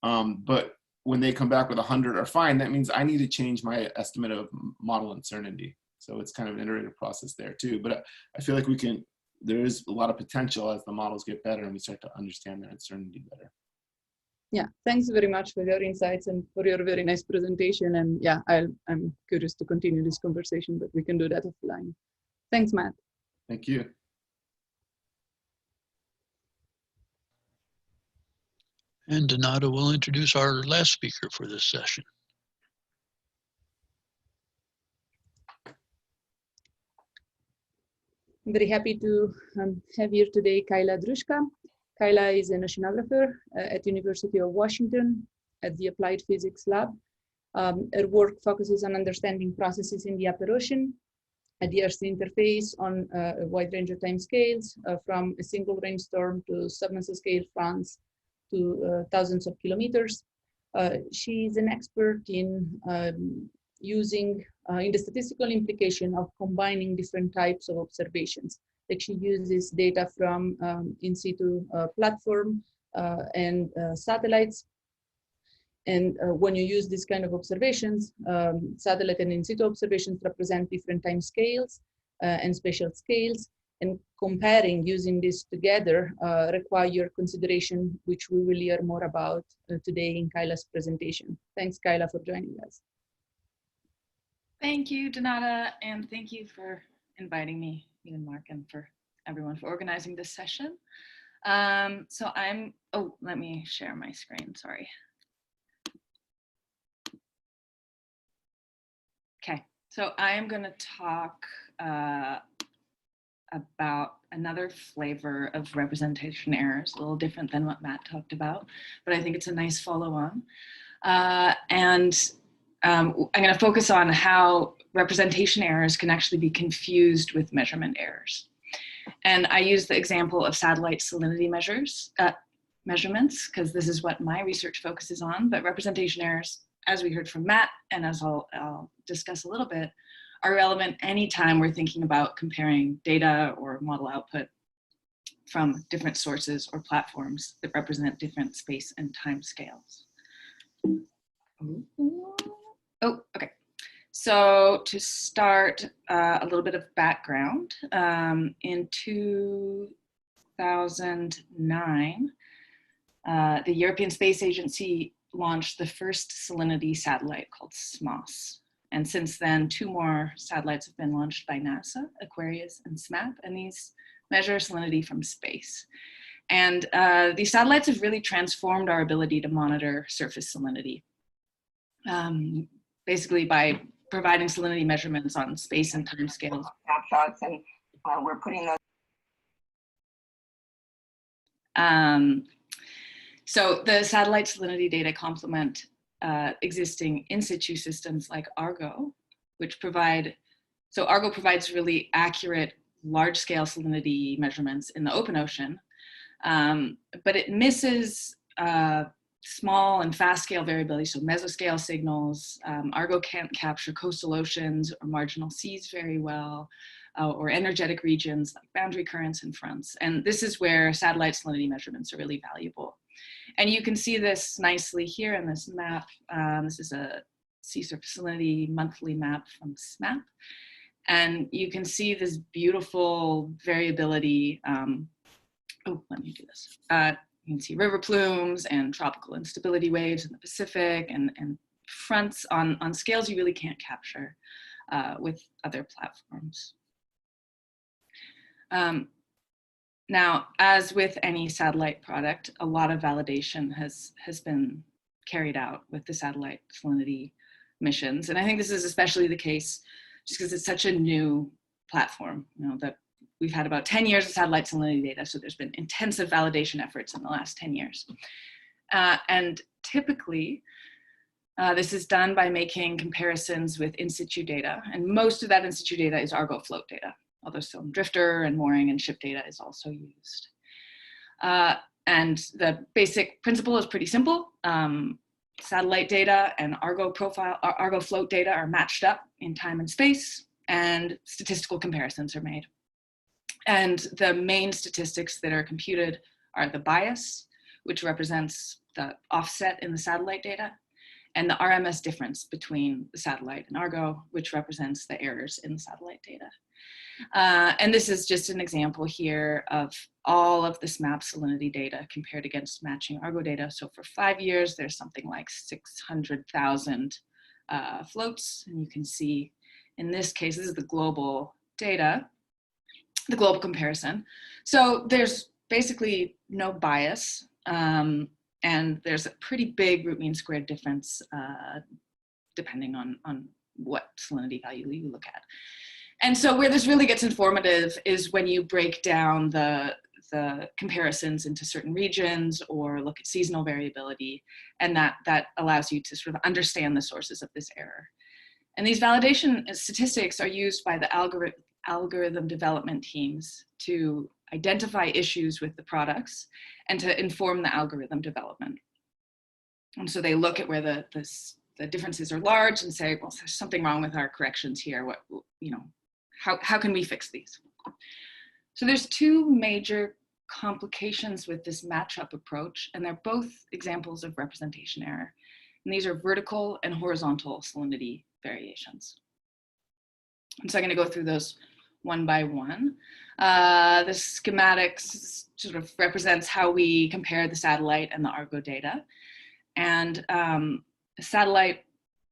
But when they come back with 100 are fine, that means I need to change my estimate of model uncertainty. So it's kind of an iterative process there too. But I feel like there is a lot of potential as the models get better and we start to understand their uncertainty better. Yeah, thanks very much for your insights and for your very nice presentation. And yeah, I'm curious to continue this conversation, but we can do that offline. Thanks, Matt. Thank you. And Donato will introduce our last speaker for this session. I'm very happy to have here today Kyla Druska. Kyla is an oceanographer at University of Washington at the Applied Physics Lab. Her work focuses on understanding processes in the upper ocean at the Earth's interface on a wide range of timescales, from a single rainstorm to submesoscale fronts to thousands of kilometers. She's an expert in using in the statistical implication of combining different types of observations. Like she uses data from in situ platform and satellites. And when you use this kind of observations, satellite and in situ observations represent different time scales and spatial scales. And comparing using this together require consideration, which we will hear more about today in Kyla's presentation. Thanks, Kyla, for joining us. Thank you, Donata, and thank you for inviting me, you and Mark, and for everyone for organizing this session. So let me share my screen, sorry. Okay, so I am going to talk about another flavor of representation errors, a little different than what Matt talked about, but I think it's a nice follow-on. I'm going to focus on how representation errors can actually be confused with measurement errors. And I use the example of satellite salinity measurements, because this is what my research focuses on, but representation errors, as we heard from Matt, and as I'll discuss a little bit, are relevant anytime we're thinking about comparing data or model output from different sources or platforms that represent different space and time scales. Oh, okay. So to start, a little bit of background. In 2009, the European Space Agency launched the first salinity satellite called SMOS. And since then, 2 more satellites have been launched by NASA, Aquarius and SMAP, and these measure salinity from space. And these satellites have really transformed our ability to monitor surface salinity. Basically by providing salinity measurements on space and time scales. Snapshots, and we're putting those. So the satellite salinity data complement existing in situ systems like Argo, which Argo provides really accurate large-scale salinity measurements in the open ocean, but it misses small and fast scale variability, so mesoscale signals. Argo can't capture coastal oceans or marginal seas very well, or energetic regions like boundary currents and fronts. And this is where satellite salinity measurements are really valuable. And you can see this nicely here in this map. This is a sea surface salinity monthly map from SMAP. And you can see this beautiful variability. Let me do this. You can see river plumes and tropical instability waves in the Pacific and fronts on scales you really can't capture with other platforms. Now, as with any satellite product, a lot of validation has been carried out with the satellite salinity missions. And I think this is especially the case just because it's such a new platform. You know, that we've had about 10 years of satellite salinity data, so there's been intensive validation efforts in the last 10 years. And typically, this is done by making comparisons with in situ data, and most of that in situ data is Argo float data, although some drifter and mooring and ship data is also used. And the basic principle is pretty simple. Satellite data and Argo float data are matched up in time and space, and statistical comparisons are made. And the main statistics that are computed are the bias, which represents the offset in the satellite data, and the RMS difference between the satellite and Argo, which represents the errors in the satellite data. And this is just an example here of all of this map salinity data compared against matching Argo data. So for 5 years, there's something like 600,000 floats. And you can see in this case, this is the global data, the global comparison. So there's basically no bias. And there's a pretty big root mean squared difference depending on what salinity value you look at. And so where this really gets informative is when you break down the comparisons into certain regions or look at seasonal variability, and that allows you to sort of understand the sources of this error. And these validation statistics are used by the algorithm development teams to identify issues with the products and to inform the algorithm development. And so they look at where the differences are large and say, well, there's something wrong with our corrections here. What, you know, how can we fix these? So there's two major complications with this matchup approach, and they're both examples of representation error. And these are vertical and horizontal salinity variations. And so I'm going to go through those one by one. The schematics sort of represents how we compare the satellite and the Argo data. And satellite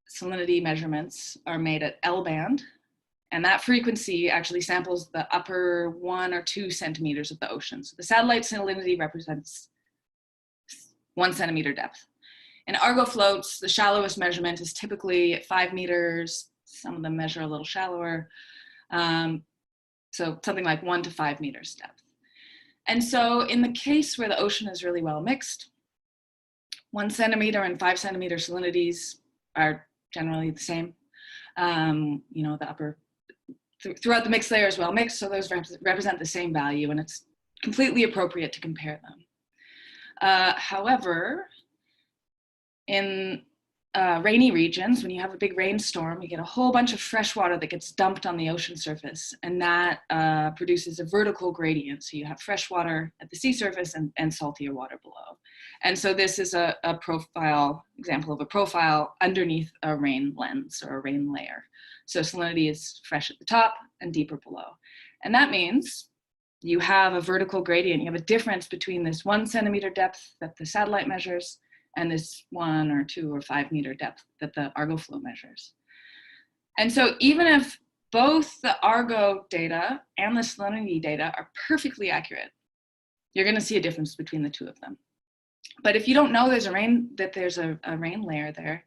salinity measurements are made at L-band, and that frequency actually samples the upper 1 or 2 centimeters of the ocean. So the satellite salinity represents 1 centimeter depth. In Argo floats, the shallowest measurement is typically at 5 meters. Some of them measure a little shallower. So something like 1 to 5 meters depth. And so in the case where the ocean is really well mixed, 1 centimeter and 5 centimeter salinities are generally the same. You know, the upper, throughout the mixed layer is well mixed, so those represent the same value, and it's completely appropriate to compare them. However, in rainy regions, when you have a big rainstorm, you get a whole bunch of fresh water that gets dumped on the ocean surface, and that produces a vertical gradient. So you have fresh water at the sea surface and saltier water below. And so this is a example of a profile underneath a rain lens or a rain layer. So salinity is fresh at the top and deeper below. And that means you have a vertical gradient. You have a difference between this 1 centimeter depth that the satellite measures and this 1 or 2 or 5 meter depth that the Argo flow measures. And so even if both the Argo data and the salinity data are perfectly accurate, you're going to see a difference between the two of them. But if you don't know there's a rain layer there,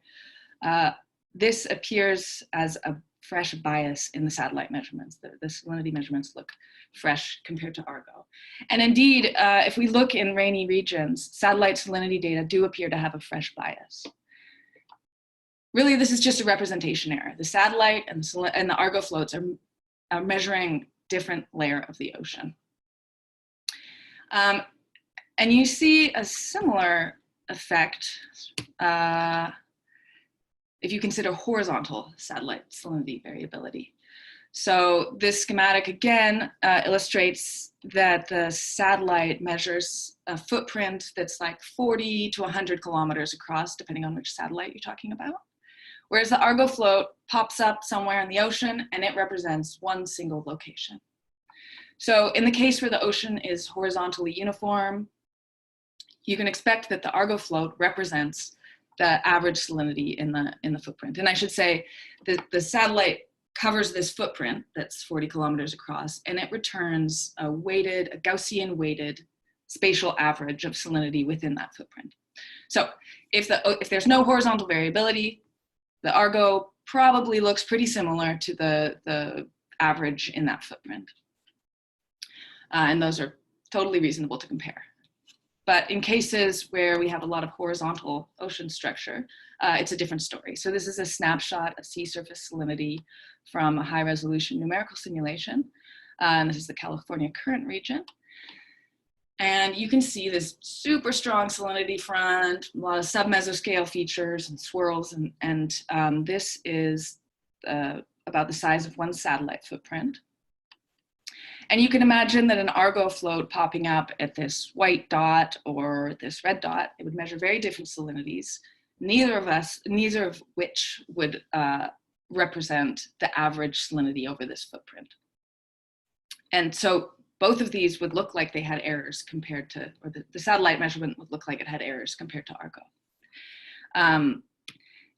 this appears as a fresh bias in the satellite measurements. The salinity measurements look fresh compared to Argo. And indeed, if we look in rainy regions, satellite salinity data do appear to have a fresh bias. Really, this is just a representation error. The satellite and the Argo floats are measuring different layer of the ocean. And you see a similar effect if you consider horizontal satellite salinity variability. So this schematic again illustrates that the satellite measures a footprint that's like 40 to 100 kilometers across, depending on which satellite you're talking about. Whereas the Argo float pops up somewhere in the ocean and it represents one single location. So in the case where the ocean is horizontally uniform, you can expect that the Argo float represents the average salinity in the footprint. And I should say that the satellite covers this footprint that's 40 kilometers across, and it returns a Gaussian weighted spatial average of salinity within that footprint. So if there's no horizontal variability, the Argo probably looks pretty similar to the average in that footprint. And those are totally reasonable to compare. But in cases where we have a lot of horizontal ocean structure, it's a different story. So this is a snapshot of sea surface salinity from a high resolution numerical simulation. And this is the California current region. And you can see this super strong salinity front, a lot of submesoscale features and swirls. And this is about the size of one satellite footprint. And you can imagine that an Argo float popping up at this white dot or this red dot, it would measure very different salinities, neither of which would represent the average salinity over this footprint. And so both of these would look like they had errors compared to, or the satellite measurement would look like it had errors compared to Argo.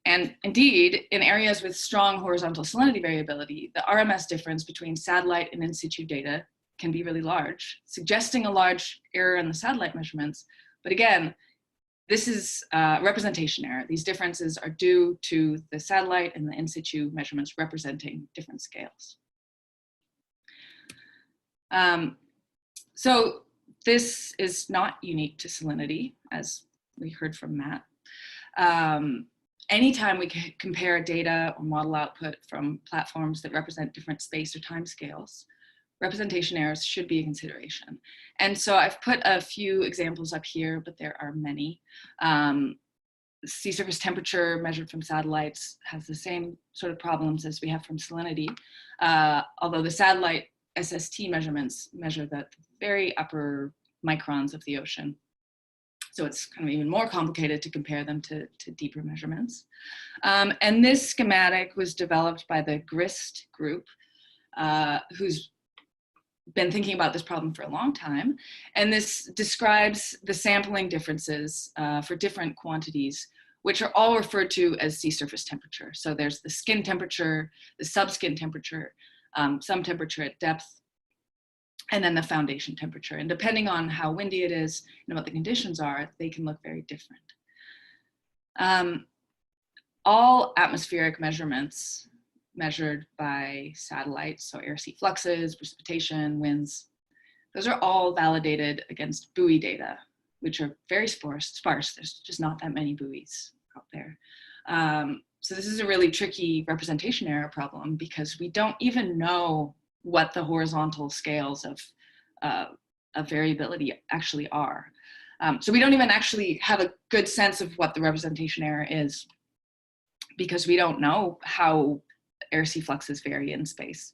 And indeed, in areas with strong horizontal salinity variability, the RMS difference between satellite and in situ data can be really large, suggesting a large error in the satellite measurements. But again, this is representation error. These differences are due to the satellite and the in situ measurements representing different scales. So this is not unique to salinity, as we heard from Matt. Anytime we compare data or model output from platforms that represent different space or time scales, representation errors should be a consideration. And so I've put a few examples up here, but there are many. Sea surface temperature measured from satellites has the same sort of problems as we have from salinity, although the satellite SST measurements measure the very upper microns of the ocean. So it's kind of even more complicated to compare them to deeper measurements. And this schematic was developed by the GRIST group, who's been thinking about this problem for a long time. And this describes the sampling differences for different quantities, which are all referred to as sea surface temperature. So there's the skin temperature, the subskin temperature, some temperature at depth, and then the foundation temperature. And depending on how windy it is and what the conditions are, they can look very different. All atmospheric measurements measured by satellites, so air sea fluxes, precipitation, winds, those are all validated against buoy data, which are very sparse. There's just not that many buoys out there. So this is a really tricky representation error problem because we don't even know what the horizontal scales of variability actually are. So we don't even actually have a good sense of what the representation error is because we don't know how air sea fluxes vary in space,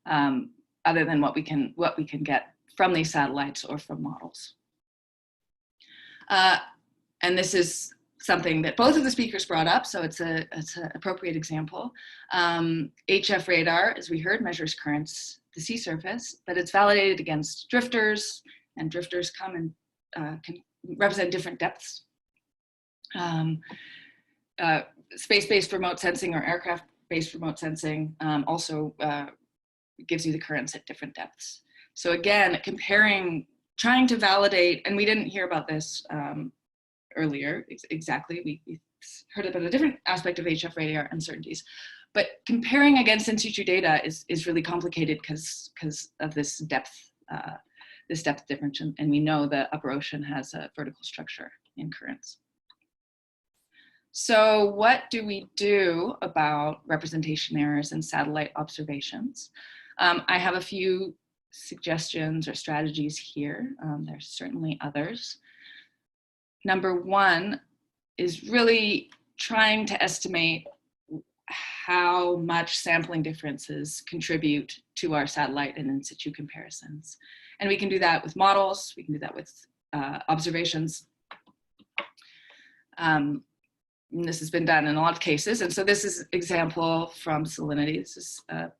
other than what we can get from these satellites or from models. And this is something that both of the speakers brought up, so it's an appropriate example. HF radar, as we heard, measures currents to sea surface, but it's validated against drifters, and drifters come and can represent different depths. Space-based remote sensing or aircraft-based remote sensing also gives you the currents at different depths. So again, trying to validate, and we didn't hear about this earlier exactly, we heard about a different aspect of HF radar uncertainties, but comparing against in situ data is really complicated because of this depth difference, and we know the upper ocean has a vertical structure in currents. So what do we do about representation errors in satellite observations? I have a few suggestions or strategies here. There's certainly others. Number one is really trying to estimate how much sampling differences contribute to our satellite and in situ comparisons. And we can do that with models, we can do that with observations. And this has been done in a lot of cases. And so this is an example from salinity. This is a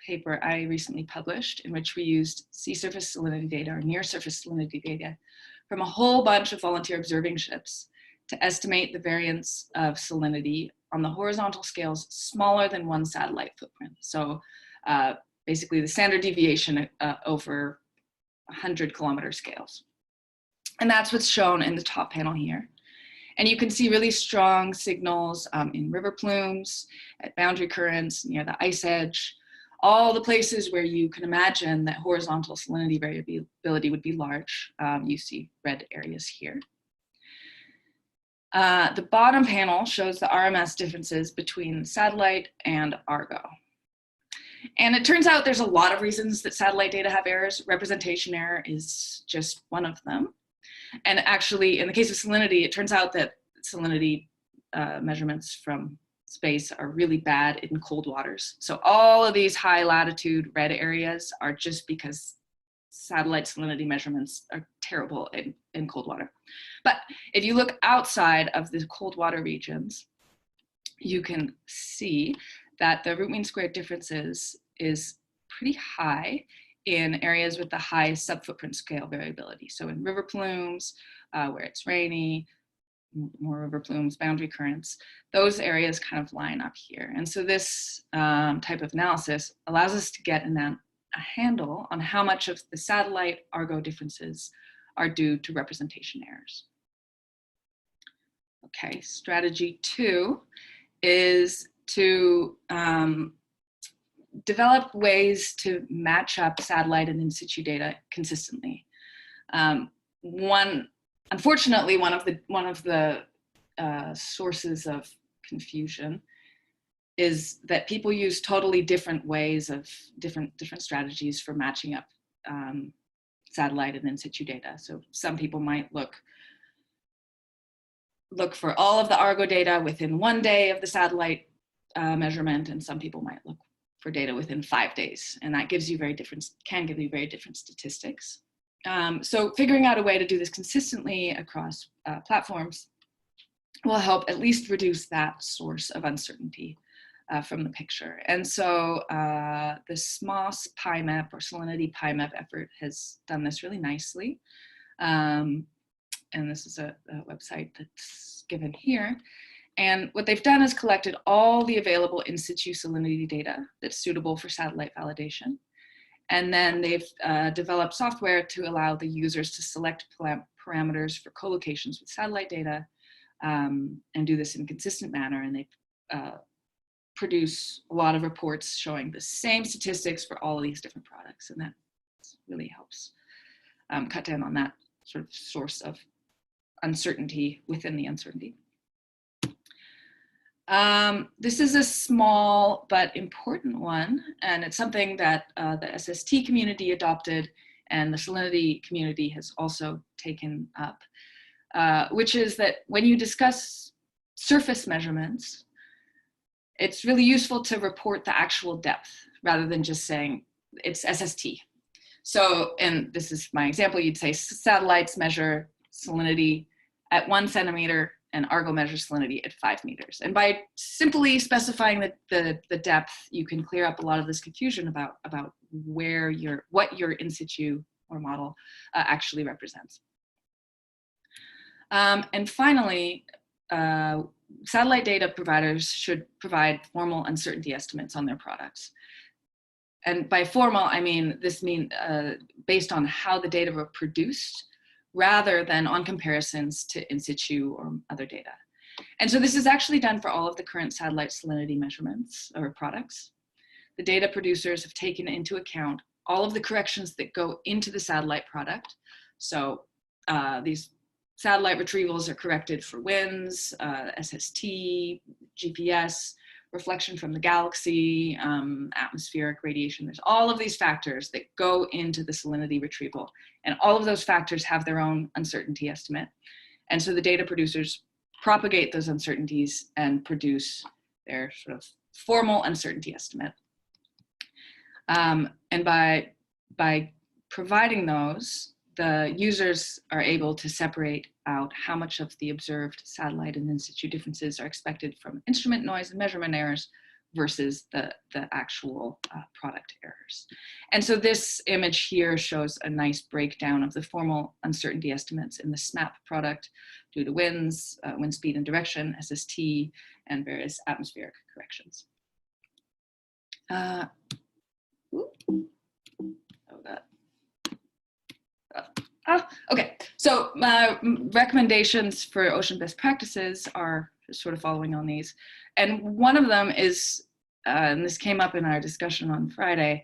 paper I recently published in which we used sea surface salinity data or near surface salinity data from a whole bunch of volunteer observing ships to estimate the variance of salinity on the horizontal scales smaller than one satellite footprint. So basically the standard deviation over 100-kilometer scales. And that's what's shown in the top panel here. And you can see really strong signals in river plumes, at boundary currents, near the ice edge, all the places where you can imagine that horizontal salinity variability would be large, you see red areas here. The bottom panel shows the RMS differences between satellite and Argo. And it turns out there's a lot of reasons that satellite data have errors. Representation error is just one of them. And actually, in the case of salinity, it turns out that salinity measurements from space are really bad in cold waters. So all of these high latitude red areas are just because satellite salinity measurements are terrible in cold water. But if you look outside of the cold water regions, you can see that the root mean squared differences is pretty high in areas with the high subfootprint scale variability. So in river plumes, where it's rainy, more river plumes, boundary currents, those areas kind of line up here. And so this type of analysis allows us to get a handle on how much of the satellite Argo differences are due to representation errors. Okay, strategy 2 is to develop ways to match up satellite and in situ data consistently. Unfortunately, one of the sources of confusion is that people use totally different ways of different strategies for matching up satellite and in situ data. So some people might look for all of the Argo data within 1 day of the satellite measurement, and some people might look for data within 5 days, and that gives you can give you very different statistics. So figuring out a way to do this consistently across platforms will help at least reduce that source of uncertainty from the picture. And so the SMOS PyMap or Salinity PyMap effort has done this really nicely. And this is a website that's given here. And what they've done is collected all the available in situ salinity data that's suitable for satellite validation. And then they've developed software to allow the users to select parameters for collocations with satellite data and do this in a consistent manner. And they produce a lot of reports showing the same statistics for all of these different products. And that really helps cut down on that sort of source of uncertainty within the uncertainty. This is a small but important one, and it's something that the SST community adopted and the salinity community has also taken up, which is that when you discuss surface measurements, it's really useful to report the actual depth rather than just saying it's SST. So, and this is my example, you'd say satellites measure salinity at 1 centimeter and Argo measures salinity at 5 meters. And by simply specifying the depth, you can clear up a lot of this confusion about what your in situ or model actually represents. And finally, satellite data providers should provide formal uncertainty estimates on their products. And by formal, I mean, based on how the data were produced, rather than on comparisons to in situ or other data. And so this is actually done for all of the current satellite salinity measurements or products. The data producers have taken into account all of the corrections that go into the satellite product. So these satellite retrievals are corrected for winds, SST, GPS, reflection from the galaxy, atmospheric radiation. There's all of these factors that go into the salinity retrieval. And all of those factors have their own uncertainty estimate. And so the data producers propagate those uncertainties and produce their sort of formal uncertainty estimate. And by providing those, the users are able to separate out how much of the observed satellite and in situ differences are expected from instrument noise and measurement errors versus the actual product errors. And so this image here shows a nice breakdown of the formal uncertainty estimates in the SMAP product due to winds, wind speed and direction, SST, and various atmospheric corrections. Okay, so recommendations for ocean best practices are just sort of following on these. And one of them is and this came up in our discussion on Friday,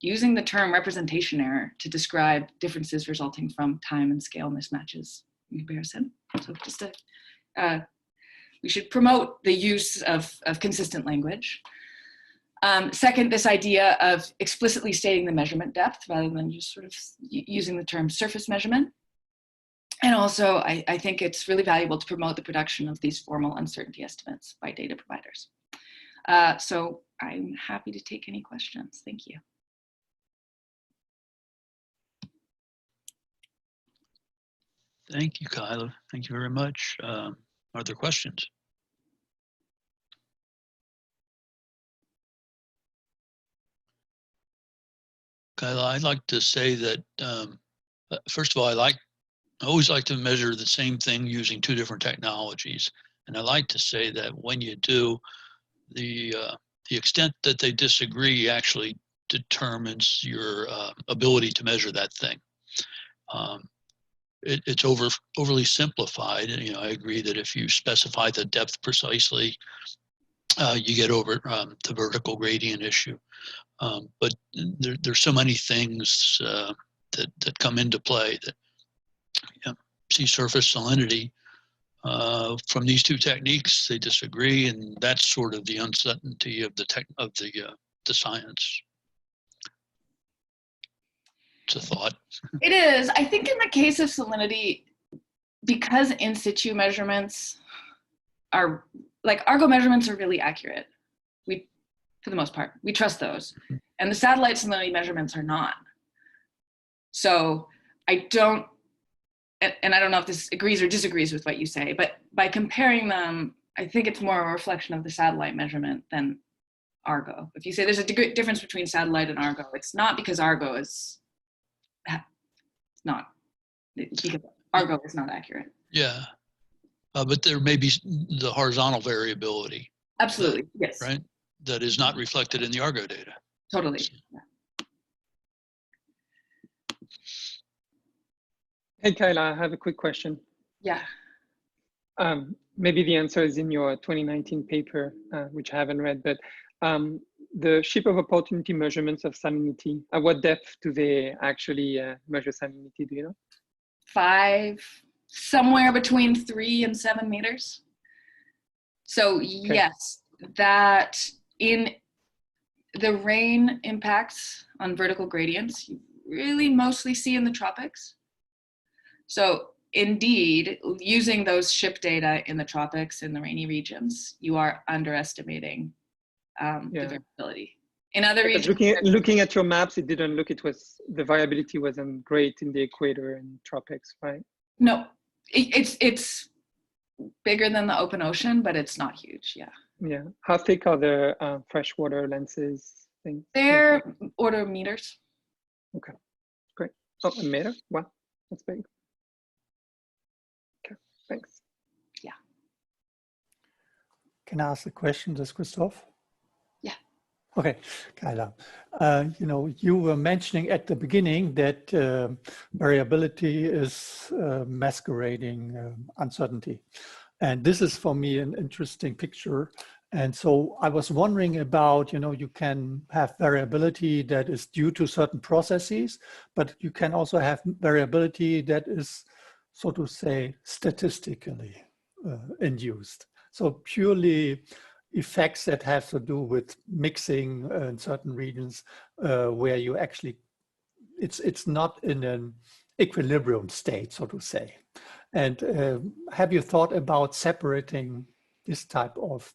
using the term representation error to describe differences resulting from time and scale mismatches in comparison. So just we should promote the use of consistent language. Second, this idea of explicitly stating the measurement depth rather than just sort of using the term surface measurement. And also, I think it's really valuable to promote the production of these formal uncertainty estimates by data providers. So I'm happy to take any questions. Thank you. Thank you, Kyla. Thank you very much. Are there questions? Kyla, I'd like to say that, first of all, I always like to measure the same thing using two different technologies. And I like to say that when you do, the extent that they disagree actually determines your ability to measure that thing. It's overly simplified. You know, I agree that if you specify the depth precisely, you get over the vertical gradient issue. But there's so many things that come into play that, you know, sea surface salinity, from these two techniques, they disagree, and that's sort of the uncertainty of the science. It's a thought. It is. I think in the case of salinity, because in situ measurements are, like, Argo measurements are really accurate. For the most part, we trust those. And the satellite salinity measurements are not. So I don't, and I don't know if this agrees or disagrees with what you say, but by comparing them, I think it's more a reflection of the satellite measurement than Argo. If you say there's a difference between satellite and Argo, it's not because Argo is not, because Argo is not accurate. Yeah, but there may be the horizontal variability. Absolutely, yes. Right? That is not reflected in the Argo data. Totally. Hey, Kyla, I have a quick question. Yeah. Maybe the answer is in your 2019 paper, which I haven't read, but the ship of opportunity measurements of salinity, at what depth do they actually measure salinity, do you know? 5, somewhere between 3 and 7 meters. So okay. Yes, that in the rain impacts on vertical gradients, you really mostly see in the tropics. So indeed, using those ship data in the tropics, in the rainy regions, you are underestimating the variability. In other regions, looking at your maps, it didn't look. The variability wasn't great in the equator and tropics, right? No, it's bigger than the open ocean, but it's not huge. Yeah. Yeah. How thick are the freshwater lenses things? They're order of meters. Okay. Great. Oh, a meter? Wow, that's big. Okay. Thanks. Yeah. Can I ask a question, this Christoph? Yeah. Okay, Kyla, you know, you were mentioning at the beginning that variability is masquerading uncertainty. And this is for me an interesting picture. And so I was wondering about, you know, you can have variability that is due to certain processes, but you can also have variability that is, so to say, statistically induced. So purely effects that have to do with mixing in certain regions where you actually, it's not in an equilibrium state, so to say. And have you thought about separating this type of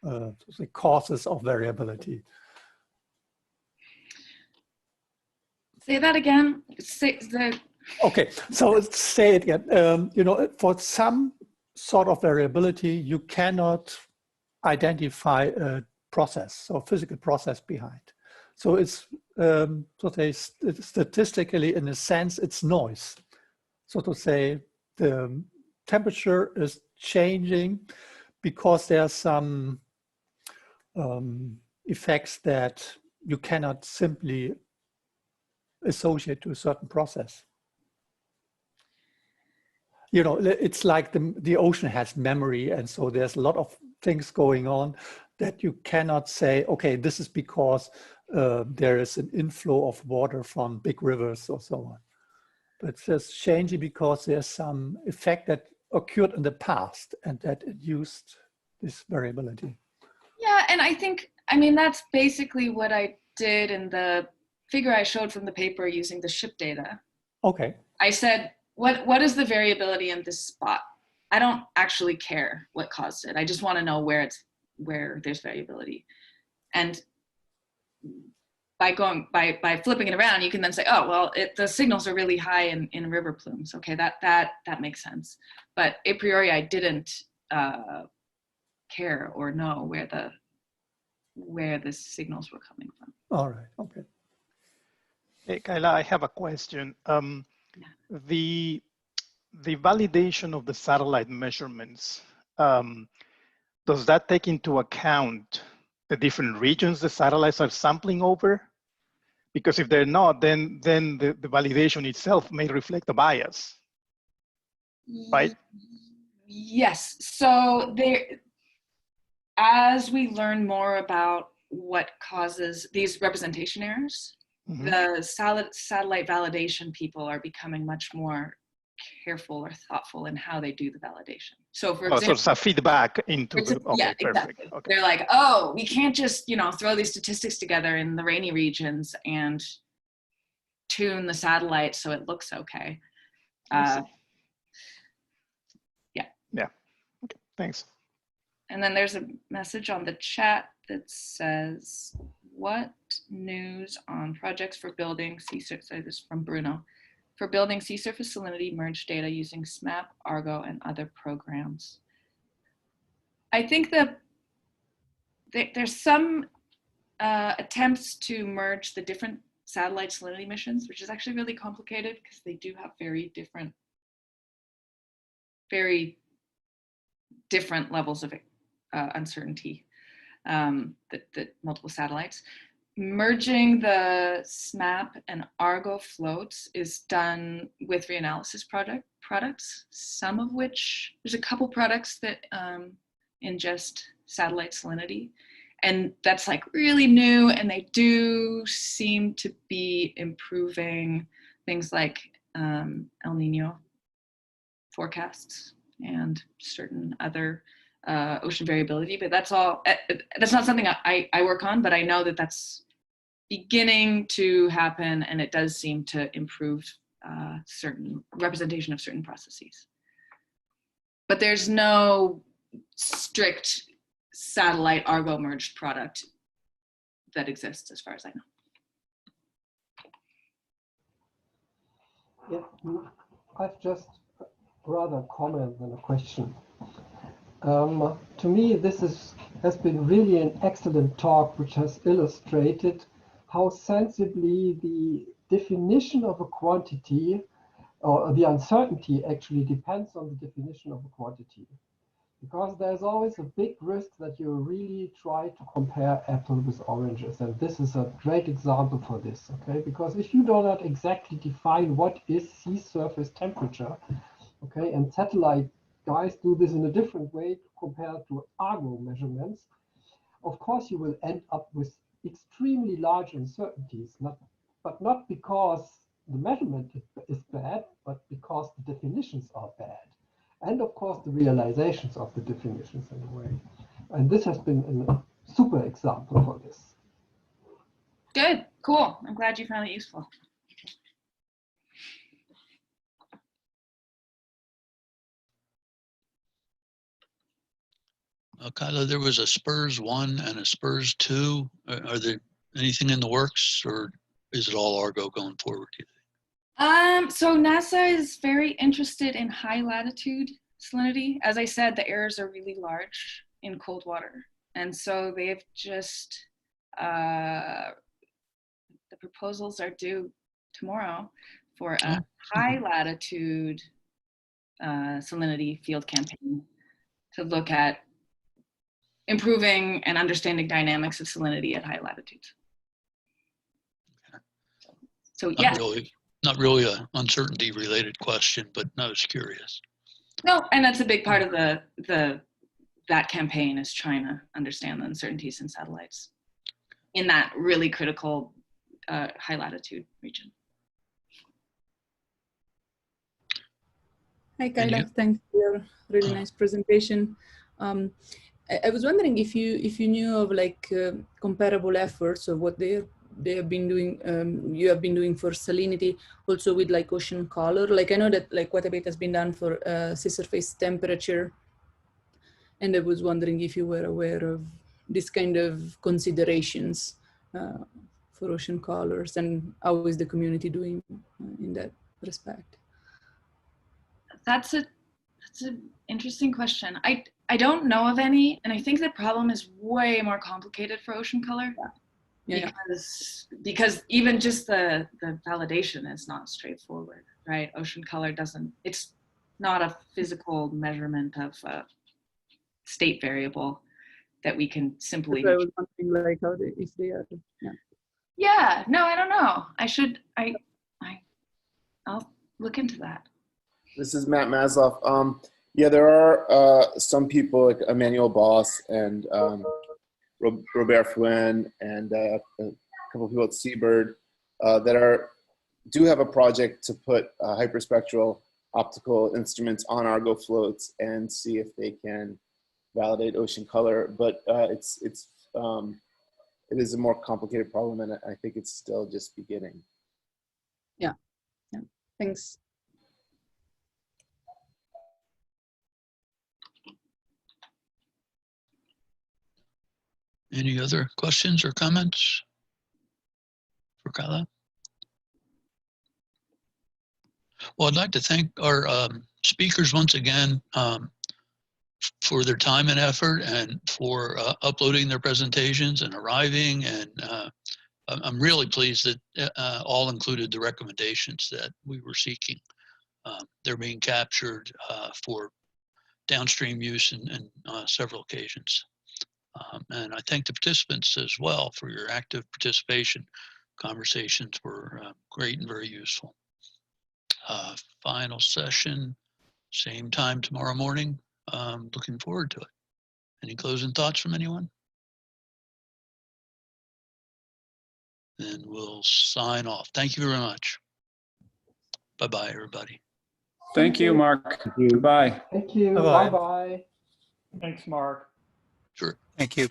the causes of variability? Say that again. Okay, so say it again. You know, for some sort of variability, you cannot identify a process, so physical process behind. So it's so to say, statistically, in a sense, it's noise. So to say, the temperature is changing because there are some effects that you cannot simply associate to a certain process. You know, it's like the ocean has memory, and so there's a lot of things going on that you cannot say, okay, this is because there is an inflow of water from big rivers or so on. But it's just changing because there's some effect that occurred in the past and that induced this variability. Yeah, and I think, I mean, that's basically what I did in the figure I showed from the paper using the ship data. Okay. I said, what is the variability in this spot? I don't actually care what caused it. I just want to know where there's variability. And by flipping it around, you can then say, oh, well, the signals are really high in river plumes. Okay, that makes sense. But a priori, I didn't care or know where the signals were coming from. All right. Okay. Hey, Kyla, I have a question. The validation of the satellite measurements, does that take into account the different regions the satellites are sampling over? Because if they're not, then the validation itself may reflect a bias, right? Yes. So as we learn more about what causes these representation errors, the satellite validation people are becoming much more careful or thoughtful in how they do the validation. So for example, so it's a feedback into the, okay, yeah, perfect. Exactly. Okay. They're like, oh, we can't just, throw these statistics together in the rainy regions and tune the satellite so it looks okay. Yeah. Yeah, okay, thanks. And then there's a message on the chat that says, what news on projects for building sea surface, this is from Bruno, for building sea surface salinity merge data using SMAP, Argo, and other programs? I think that there's some attempts to merge the different satellite salinity missions, which is actually really complicated because they do have very different levels of uncertainty, that multiple satellites. Merging the SMAP and Argo floats is done with reanalysis products, some of which, there's a couple products that ingest satellite salinity. And that's like really new, and they do seem to be improving things like El Nino forecasts and certain other ocean variability, but that's all. That's not something I work on, but I know that that's beginning to happen, and it does seem to improve certain representation of certain processes. But there's no strict satellite Argo merged product that exists, as far as I know. Yeah, I've just rather a comment than a question. To me, this has been really an excellent talk, which has illustrated how sensibly the definition of a quantity or the uncertainty actually depends on the definition of a quantity. Because there's always a big risk that you really try to compare apples with oranges. And this is a great example for this, okay? Because if you do not exactly define what is sea surface temperature, okay, and satellite guys do this in a different way compared to Argo measurements, of course you will end up with extremely large uncertainties, but not because the measurement is bad, but because the definitions are bad. And of course, the realizations of the definitions in a way. And this has been a super example for this. Good, cool. I'm glad you found it useful. Kyla, there was a SPURS 1 and a SPURS 2. Are there anything in the works, or is it all Argo going forward? So NASA is very interested in high latitude salinity. As I said, the errors are really large in cold water. And so they've just, the proposals are due tomorrow for a high latitude salinity field campaign to look at improving and understanding dynamics of salinity at high latitudes. So yeah. Not really an uncertainty related question, but I was curious. No, and that's a big part of the that campaign is trying to understand the uncertainties in satellites in that really critical high latitude region. Hi, Kyla. Thanks for your really nice presentation. I was wondering if you knew of like comparable efforts of what they have been doing, you have been doing for salinity, also with like ocean color. Like I know that like quite a bit has been done for sea surface temperature, and I was wondering if you were aware of this kind of considerations for ocean colors, and how is the community doing in that respect? That's an interesting question. I don't know of any, and I think the problem is way more complicated for ocean color. Yeah. Because even just the validation is not straightforward, right? Ocean color it's not a physical measurement of a state variable that we can simply. I was wondering like if they are. Yeah, no, I don't know. I'll look into that. This is Matt Masloff. Yeah, there are some people like Emmanuel Boss and Robert Fuen and a couple of people at Seabird that do have a project to put hyperspectral optical instruments on Argo floats and see if they can validate ocean color. But it is a more complicated problem, and I think it's still just beginning. Yeah. Thanks. Any other questions or comments for Kyla? Well, I'd like to thank our speakers once again for their time and effort and for uploading their presentations and arriving. And I'm really pleased that all included the recommendations that we were seeking. They're being captured for downstream use in several occasions. And I thank the participants as well for your active participation. Conversations were great and very useful. Final session, same time tomorrow morning. Looking forward to it. Any closing thoughts from anyone? Then we'll sign off. Thank you very much. Bye-bye, everybody. Thank you, Mark. Goodbye. Thank you. Bye-bye. Bye-bye. Thanks, Mark. Sure. Thank you.